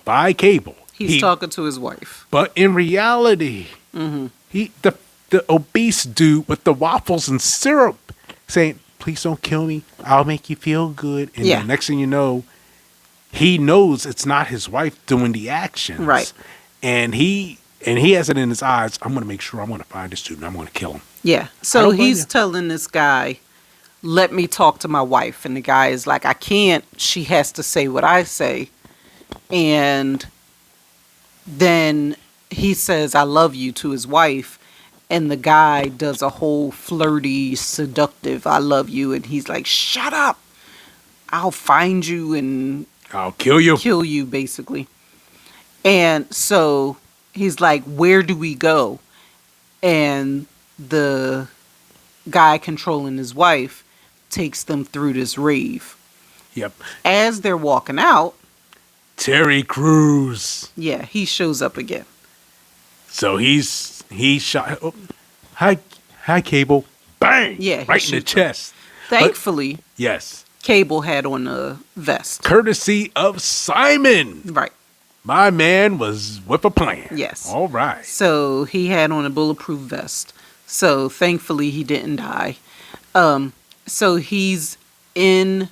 by Cable, He's talking to his wife. but in reality, he the obese dude with the waffles and syrup saying, "Please don't kill me. I'll make you feel good." And Yeah. the next thing you know, he knows it's not his wife doing the actions. Right. And he has it in his eyes. I'm gonna make sure I'm gonna find this dude and I'm gonna kill him. Yeah. I So don't blame he's you. telling this guy, let me talk to my wife. And the guy is like, I can't. She has to say what I say. And then he says, I love you to his wife. And the guy does a whole flirty, seductive, I love you. And he's like, shut up. I'll find you and I'll kill you. kill you, basically. And so he's like, where do we go? And the guy controlling his wife takes them through this rave. Yep. As they're walking out, Terry Crews. yeah, he shows up again. So he shot. Oh, hi, Cable. Bang. Yeah, he right in the shoots him. chest. Thankfully, Yes. Cable had on a vest. Courtesy of Simon. Right. My man was with a plan. Yes. All right. So he had on a bulletproof vest. So thankfully he didn't die. So he's in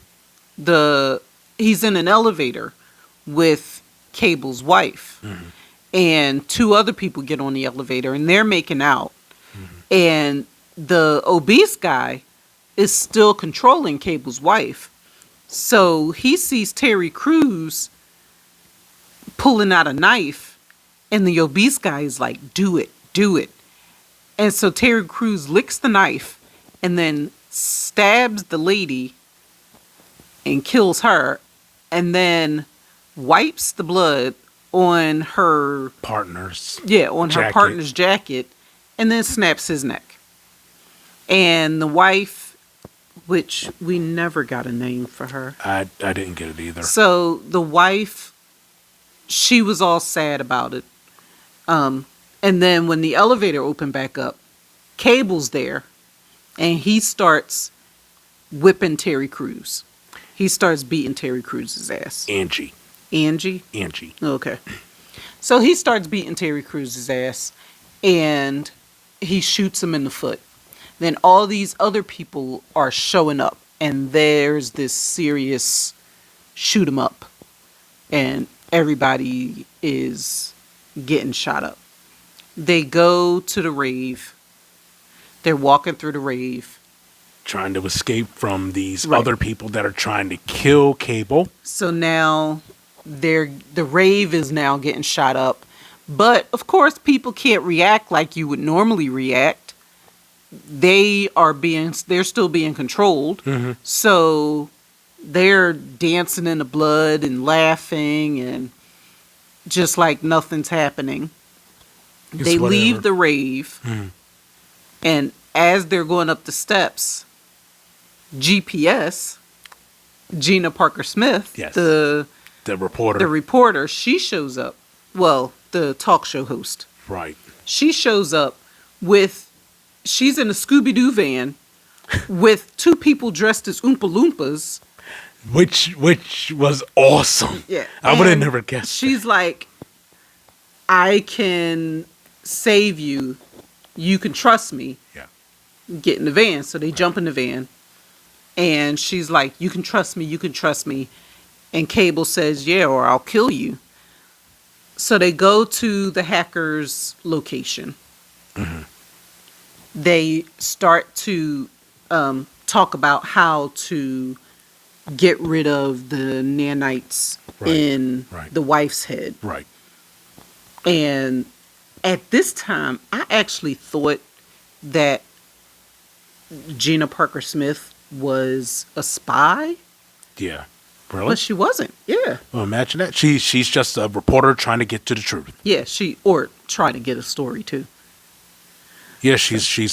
an elevator with Cable's wife. And two other people get on the elevator and they're making out. And the obese guy is still controlling Cable's wife. So he sees Terry Crews pulling out a knife, and the obese guy is like, do it, do it. And so Terry Crews licks the knife and then stabs the lady and kills her, and then wipes the blood on her Partners. on her Jacket. partner's jacket, and then snaps his neck. And the wife which we never got a name for her. I didn't get it either. So the wife, she was all sad about it. And then when the elevator opened back up, Cable's there, and he starts whipping Terry Crews. He starts beating Terry Crews' ass. Angie. Angie? Angie. Okay. So he starts beating Terry Crews' ass, and he shoots him in the foot. Then all these other people are showing up, and there's this serious shoot 'em up, and everybody is getting shot up. They go to the rave. They're walking through the rave. Trying to escape from these Right. other people that are trying to kill Cable. So now the rave is now getting shot up. But of course people can't react like you would normally react. They're still being controlled. Mhm. So they're dancing in the blood and laughing and just like nothing's happening. It's They whatever. leave the rave, Mhm. and as they're going up the steps, GPS, Gina Parker Smith, Yes. the The reporter, she shows up. Well, the talk show host. Right. She shows up she's in a Scooby-Doo van with two people dressed as Oompa Loompas. Which was awesome. Yeah. I would have and never guessed. She's like, I can save you. You can trust me. Yeah. Get in the van. So they jump in the van. And she's like, you can trust me. You can trust me. And Cable says, yeah, or I'll kill you. So they go to the hacker's location. Mhm. They start to talk about how to get rid of the nanites Right, in right. the wife's head. Right. And at this time, I actually thought that Gina Parker Smith was a spy, Yeah. Really? but she wasn't. Yeah. Well, imagine that. She's just a reporter trying to get to the truth. Yeah, or try to get a story too. Yeah, she's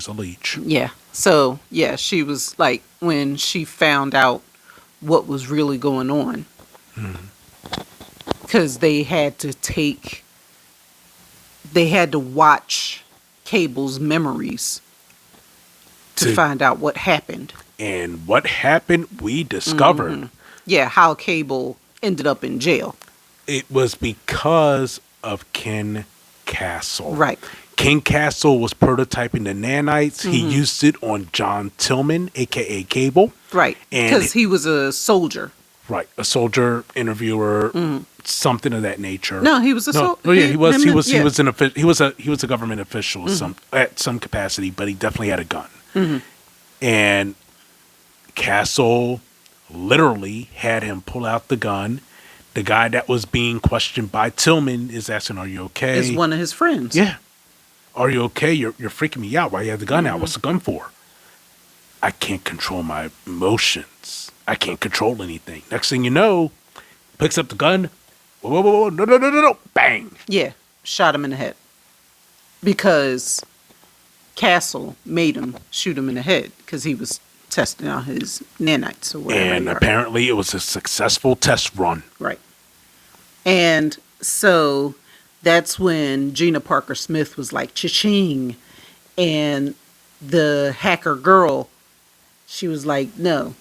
a leech. Yeah. So, yeah, she was like, when she found out what was really going on, because they had to watch Cable's memories to find out what happened. And what happened, we discovered Yeah, how Cable ended up in jail. it was because of Ken Castle. Right. Ken Castle was prototyping the nanites. He used it on John Tillman, a.k.a. Cable. Right. And- Because he was a soldier. Right. A soldier, interviewer, something of that nature. No, he was a soldier. Oh yeah, he was yeah. he was a government official at some capacity, but he definitely had a gun. And Castle literally had him pull out the gun. The guy that was being questioned by Tillman is asking, "Are you okay?" Is one of his friends. Yeah. "Are you okay? You're freaking me out. Why you have the gun out? What's the gun for?" "I can't control my emotions. I can't control anything." Next thing you know, picks up the gun. Whoa, whoa, whoa, whoa, no. Bang. Yeah, shot him in the head. Because Castle made him shoot him in the head because he was testing out his nanites or whatever. And they are. apparently it was a successful test run. Right. And so that's when Gina Parker Smith was like, cha-ching. And the hacker girl, she was like, no,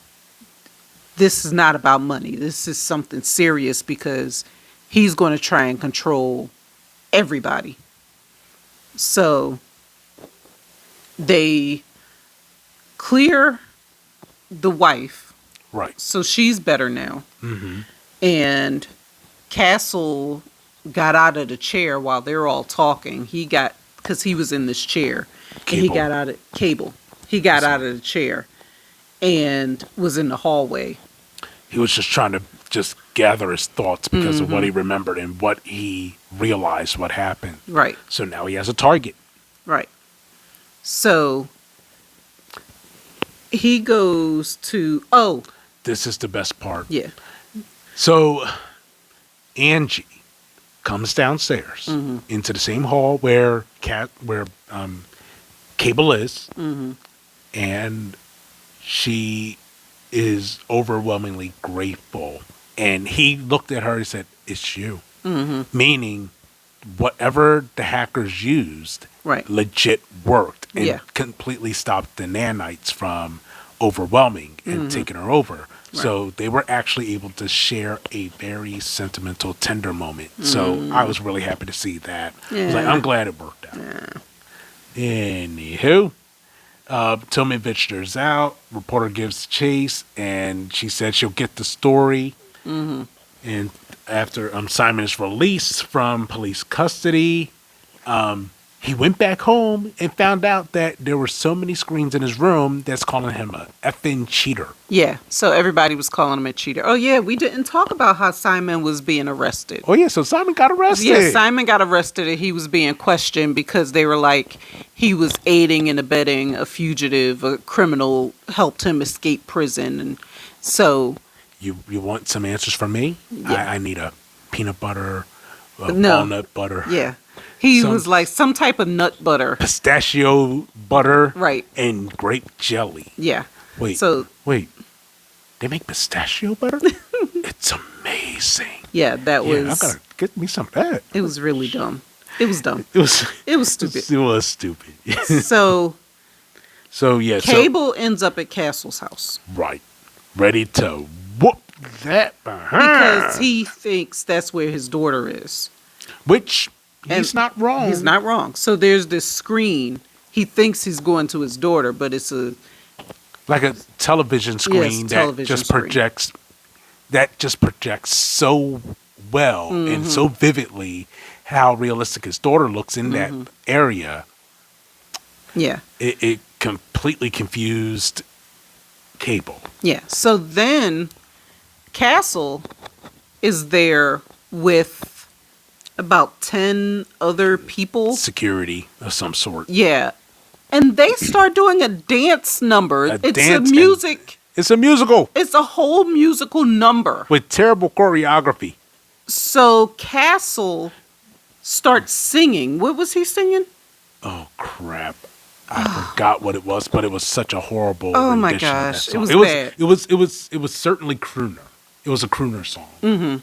this is not about money. This is something serious because he's going to try and control everybody. So they clear the wife, Right. so she's better now. Mm-hmm. And Castle got out of the chair while they're all talking. Because he was in this chair. And he Cable. got out of Cable. He got out of the chair and was in the hallway. He was just trying to just gather his thoughts because of what he remembered and what he realized what happened. Right, So now he has a target. right. So he goes to, This is the best part. yeah. So Angie comes downstairs into the same hall where Cable is, and she is overwhelmingly grateful. And he looked at her and said, "It's you." Meaning, whatever the hackers used Right. legit worked and Yeah. completely stopped the nanites from overwhelming and taking her over. So they were actually able to share a very sentimental, tender moment. So I was really happy to see that. I was like, Yeah. I'm glad it worked out. Anywho, Tillman Vichter's out. Reporter gives chase, and she said she'll get the story. And after Simon is released from police custody, he went back home and found out that there were so many screens in his room that's calling him a effing cheater. Yeah. So everybody was calling him a cheater. Oh yeah, we didn't talk about how Simon was being arrested. Oh yeah, so Simon got arrested. Yeah, Simon got arrested and he was being questioned because they were like he was aiding and abetting a fugitive, a criminal, helped him escape prison, and so You want some answers from me? Yeah. I need a peanut butter, No. walnut butter, yeah, he Some- was like some type of nut butter. pistachio butter, Right. and grape jelly. Yeah. Wait, So wait, they make pistachio butter? It's amazing. yeah, that Yeah, I was gotta get me some of that. it was really dumb. It was dumb. It was It was stupid. It was stupid. So So yeah, Cable ends up at Castle's house right, ready to whoop that behind. because he thinks that's where his daughter is. Which he's And not wrong. He's not wrong. So there's this screen. He thinks he's going to his daughter, but it's a Like a television screen television screen. that just projects so well and Mm-hmm. so vividly how realistic his daughter looks in that Mm-hmm. area. yeah. It completely confused Cable. Yeah. So then Castle is there with about 10 other people. Security of some sort. Yeah. And they start doing a dance number. It's dance a and- music. It's a musical It's a whole musical number. with terrible choreography. So Castle starts singing. What was he singing? Oh crap! I forgot what it was, but it was such a horrible. Oh, my rendition of that gosh, it song. was It bad. was certainly crooner. It was a crooner song. Mm-hmm.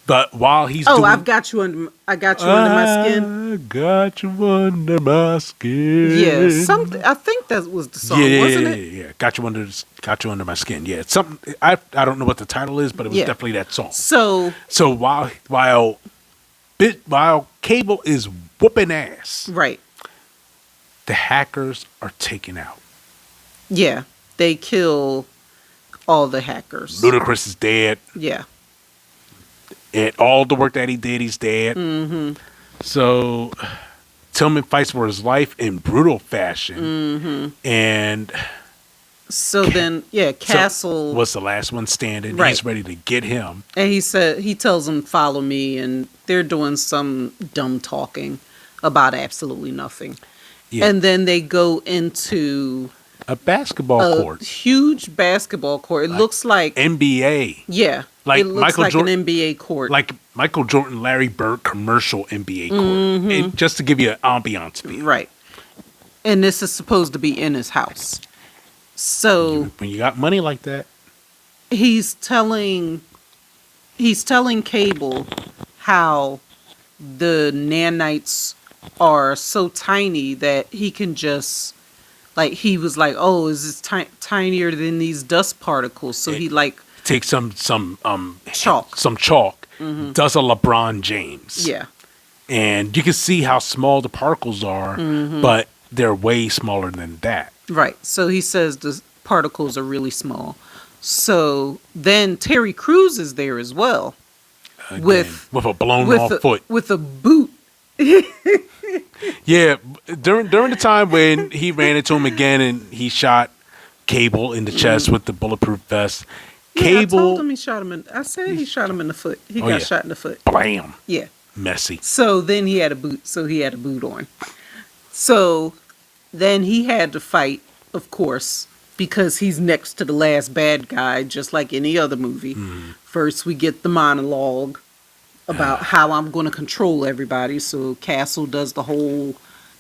But while he's Oh, doing, I got you under my skin. I got you under my skin. Yeah, something. I think that was the song, Yeah, wasn't yeah, it? yeah. Got you under my skin. Yeah, it's something. I don't know what the title is, but it was Yeah. definitely that song. So So while Cable is whooping ass, right, the hackers are taken out. yeah, they kill all the hackers. Ludacris is dead. Yeah, And all the work that he did, he's dead. Mm-hmm. So Tillman fights for his life in brutal fashion. Mm-hmm. And so then Castle was the last one standing. Right. He's ready to get him. and he tells them follow me, and they're doing some dumb talking about absolutely nothing. Yeah. And then they go into A basketball a court. huge basketball court. It looks like NBA. yeah, Like it looks Michael like Jordan- an NBA court. Like Michael Jordan, Larry Bird commercial NBA court. Mm-hmm. And just to give you an ambiance feel. right. And this is supposed to be in his house. So When you got money like that, he's telling Cable how the nanites are so tiny that he can just like he was like, oh, is this tinier than these dust particles? So he like take some Chalk. some chalk, does a LeBron James. yeah And you can see how small the particles are, but they're way smaller than that. right. So he says the particles are really small. So then Terry Crews is there as well Again, With- with a blown with off foot. with a boot. Yeah, during the time when he ran into him again and he shot Cable in the chest with the bulletproof vest. Yeah, I told Cable, him he shot him in. I said he shot him in the foot. He Oh, got yeah. shot in the foot. blam, Yeah. messy. So then he had a boot. So he had a boot on. So then he had to fight, of course, because he's next to the last bad guy, just like any other movie. First, we get the monologue about how I'm going to control everybody. So Castle does the whole,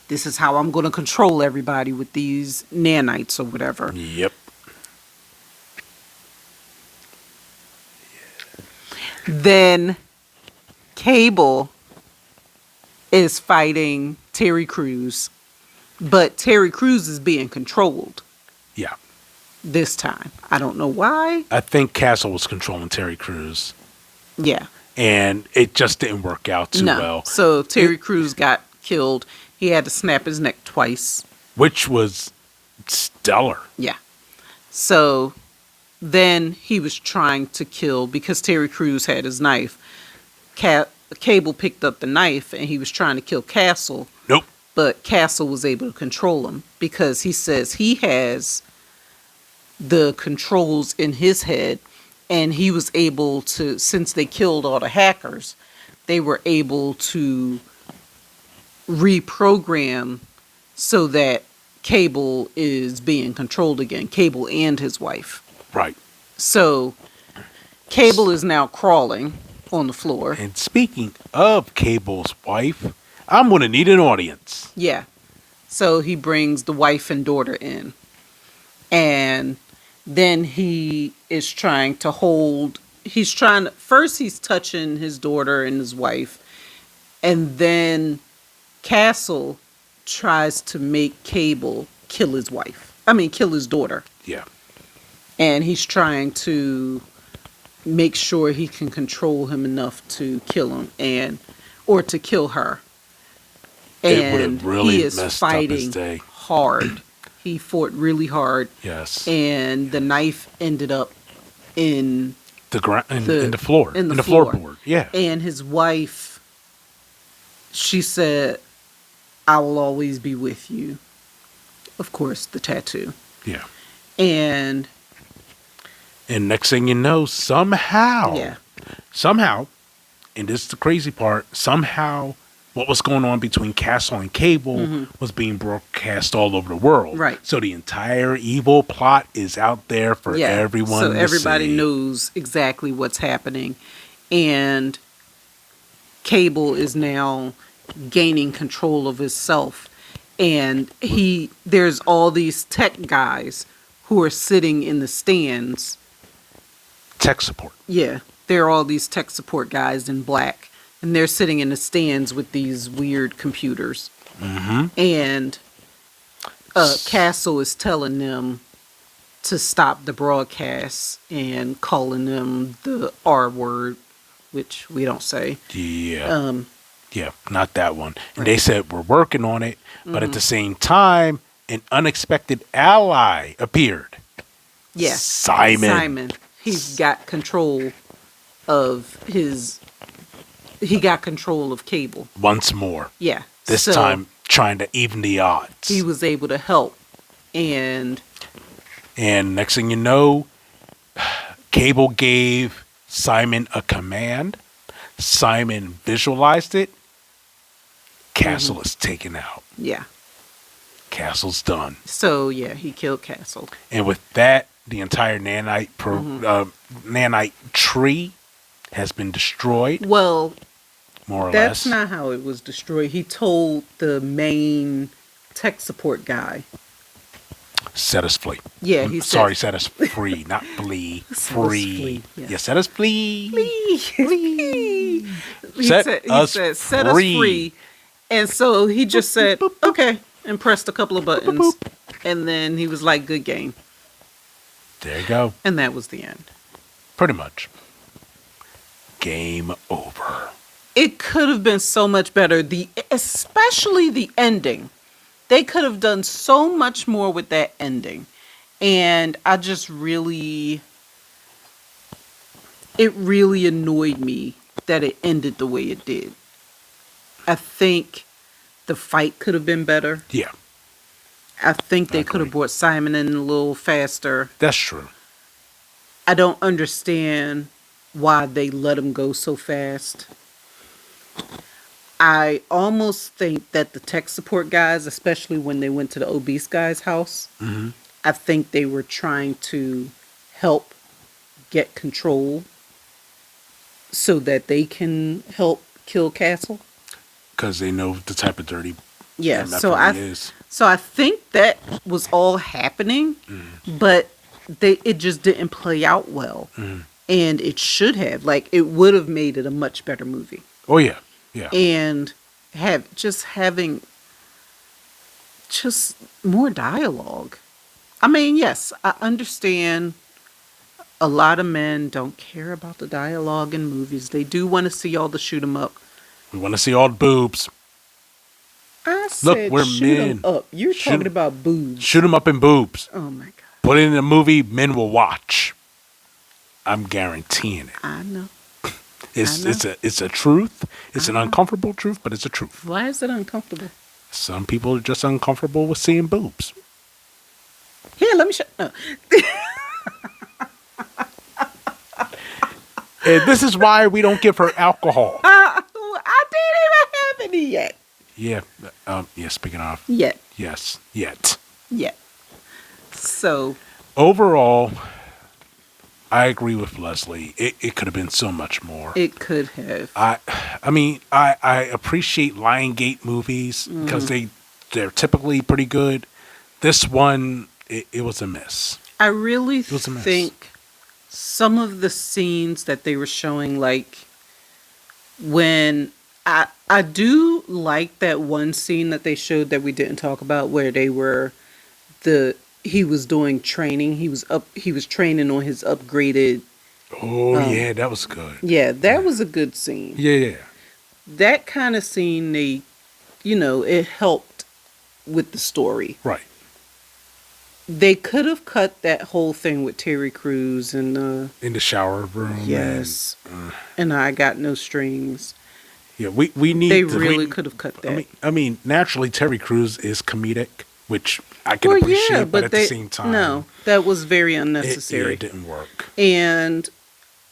this is how I'm going to control everybody with these nanites or whatever. Yep. Then Cable is fighting Terry Crews, but Terry Crews is being controlled Yeah. this time. I don't know why. I think Castle was controlling Terry Crews, Yeah. and it just didn't work out too No. well, So Terry Crews got killed. He had to snap his neck twice. which was stellar. Yeah. So then he was trying to kill, because Terry Crews had his knife. Cable picked up the knife and he was trying to kill Castle, Nope. but Castle was able to control him because he says he has the controls in his head, and he was able to, since they killed all the hackers, they were able to reprogram so that Cable is being controlled again. Cable and his wife. Right. So Cable is now crawling on the floor. And speaking of Cable's wife, I'm going to need an audience. Yeah. So he brings the wife and daughter in. And then he is trying to hold, first he's touching his daughter and his wife. And then Castle tries to make Cable kill his kill his daughter. Yeah. And he's trying to make sure he can control him enough to kill him, or to kill her. It would have And really he is messed up his fighting day. hard. He fought really hard, Yes. and the knife ended up in The ground in the- the floor. in the the floor. floorboard. Yeah. and his wife, she said, "I will always be with you." Of course, the tattoo. Yeah. And And next thing you know, somehow, yeah, and this is the crazy part, somehow what was going on between Castle and Cable was being broadcast all over the world. Right. So the entire evil plot is out there for yeah. everyone So to everybody see. knows exactly what's happening, and Cable is now gaining control of himself, and there's all these tech guys who are sitting in the stands. Tech support. Yeah, there are all these tech support guys in black, and they're sitting in the stands with these weird computers. Mm-hmm. And Castle is telling them to stop the broadcast and calling them the R word, which we don't say. Yeah. Yeah, not that one. And they said, we're working on it. But Mm-hmm. at the same time, an unexpected ally appeared. Yeah, Simon. He's got control of He got control of Cable. Once more. Yeah. This so time trying to even the odds. he was able to help, and And next thing you know, Cable gave Simon a command. Simon visualized it. Castle is taken out. yeah. Castle's done. So yeah, he killed Castle. And with that, the entire nanite nanite tree has been destroyed, Well, more or that's less. not how it was destroyed. He told the main tech support guy. Set us free. Yeah, he Sorry, said, set us free, not flee. Set us Free. free, yeah. Yeah, set us free. he Set said, us set us free." free. And so he just said, okay, and pressed a couple of buttons. And then he was like, good game. There you go. And that was the end. Pretty much. Game over. It could have been so much better. Especially the ending. They could have done so much more with that ending. And I just really, it really annoyed me that it ended the way it did. I think the fight could have been better. Yeah, I think they I could have agree. brought Simon in a little faster. that's true. I don't understand why they let him go so fast. I almost think that the tech support guys, especially when they went to the obese guy's house, Mm-hmm. I think they were trying to help get control so that they can help kill Castle. Because they know the type of dirty Yeah, that so Mephiles is. I think that was all happening, but it just didn't play out well. and it should have. Like, it would have made it a much better movie. Oh yeah, yeah. And having just more dialogue. I mean, yes, I understand a lot of men don't care about the dialogue in movies. They do want to see all the shoot 'em up. We want to see all the boobs. I Look, said we're shoot 'em men. up. You're Shoot talking 'em- about boobs. Shoot them up in boobs. Oh my god. Put it in a movie, men will watch. I'm guaranteeing it. I know. It's know. it's a truth. It's an I know. uncomfortable truth, but it's a truth. Why is it uncomfortable? Some people are just uncomfortable with seeing boobs. Here, let me show. No. And this is why we don't give her alcohol. I didn't even have any yet. Yeah. Yeah. Speaking of, Yet. yes, yet. Yet. So, Overall, I agree with Leslie. It could have been so much more. it could have. I mean, I appreciate Lionsgate movies because they're typically pretty good. This one, it was a miss. I really was a mess. think some of the scenes that they were showing, like when I do like that one scene that they showed that we didn't talk about, where they were he was doing training. He was training on his upgraded. Oh yeah, that was good. Yeah, that was a good scene. Yeah, yeah. That kind of scene, it helped with the story. Right. They could have cut that whole thing with Terry Crews and In the shower room. yes, and I got no strings. Yeah, we need. They to- really we- could have cut that. I mean, naturally Terry Crews is comedic, which I can appreciate, but at the same time, no, that was very it unnecessary. didn't work. And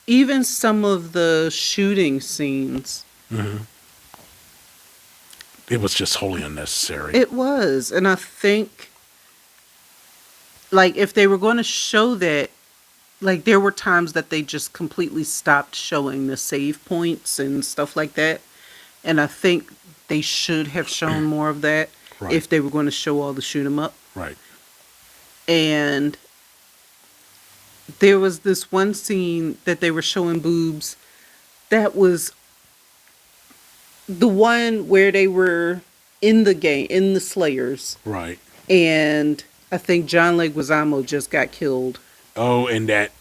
even some of the shooting scenes, It was just wholly unnecessary. it was, and I think, like, if they were going to show that, like, there were times that they just completely stopped showing the save points and stuff like that. And I think they should have shown more of that Right. if they were going to show all the shoot 'em up. Right. And there was this one scene that they were showing boobs that was the one where they were in the game, in the Slayers, Right. and I think John Leguizamo just got killed. Oh, and that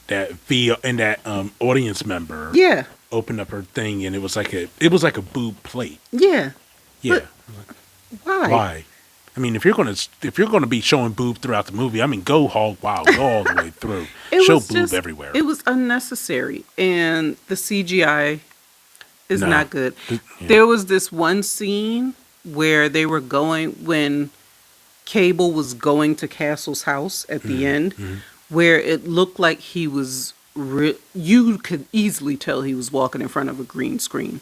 audience member Yeah, opened up her thing, and it was like a boob plate. yeah. Yeah. Why? Why? I mean, if you're gonna be showing boob throughout the movie, I mean, go hog wild, go all the way through, It show was boob just- everywhere. It was unnecessary, and the CGI is No. not good. Yeah. There was this one scene where they were when Cable was going to Castle's house at the end, where it looked like he was. You could easily tell he was walking in front of a green screen.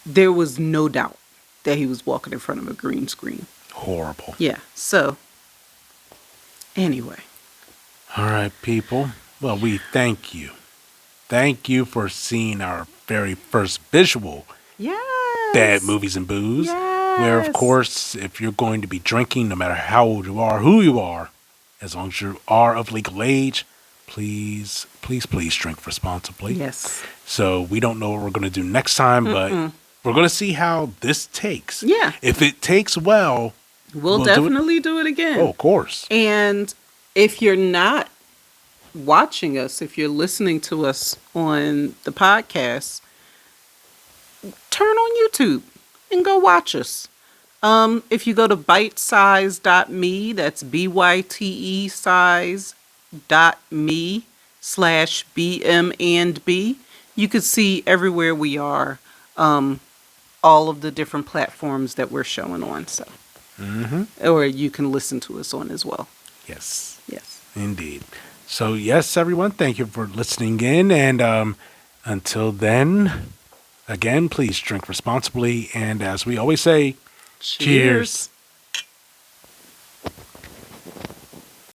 There was no doubt that he was walking in front of a green screen. Horrible. Yeah. So, anyway. All right, people. Well, we thank you. Thank you for seeing our very first visual Yes. Bad Movies and Booze. Where, of Yes. course, if you're going to be drinking, no matter how old you are, who you are, as long as you are of legal age, please drink responsibly. Yes. So we don't know what we're going to do next time, but we're going to see how this takes. Yeah. If it takes well, We'll do it. definitely do it again. Oh, of course. And if you're not watching us, if you're listening to us on the podcast, turn on YouTube and go watch us. If you go to bitesize.me, that's BYTE size.me/BM&B, you can see everywhere we are, all of the different platforms that we're showing on. So, or you can listen to us on as well. Yes, Yes. indeed. So, yes, everyone, thank you for listening in. And until then, again, please drink responsibly. And as we always say, cheers.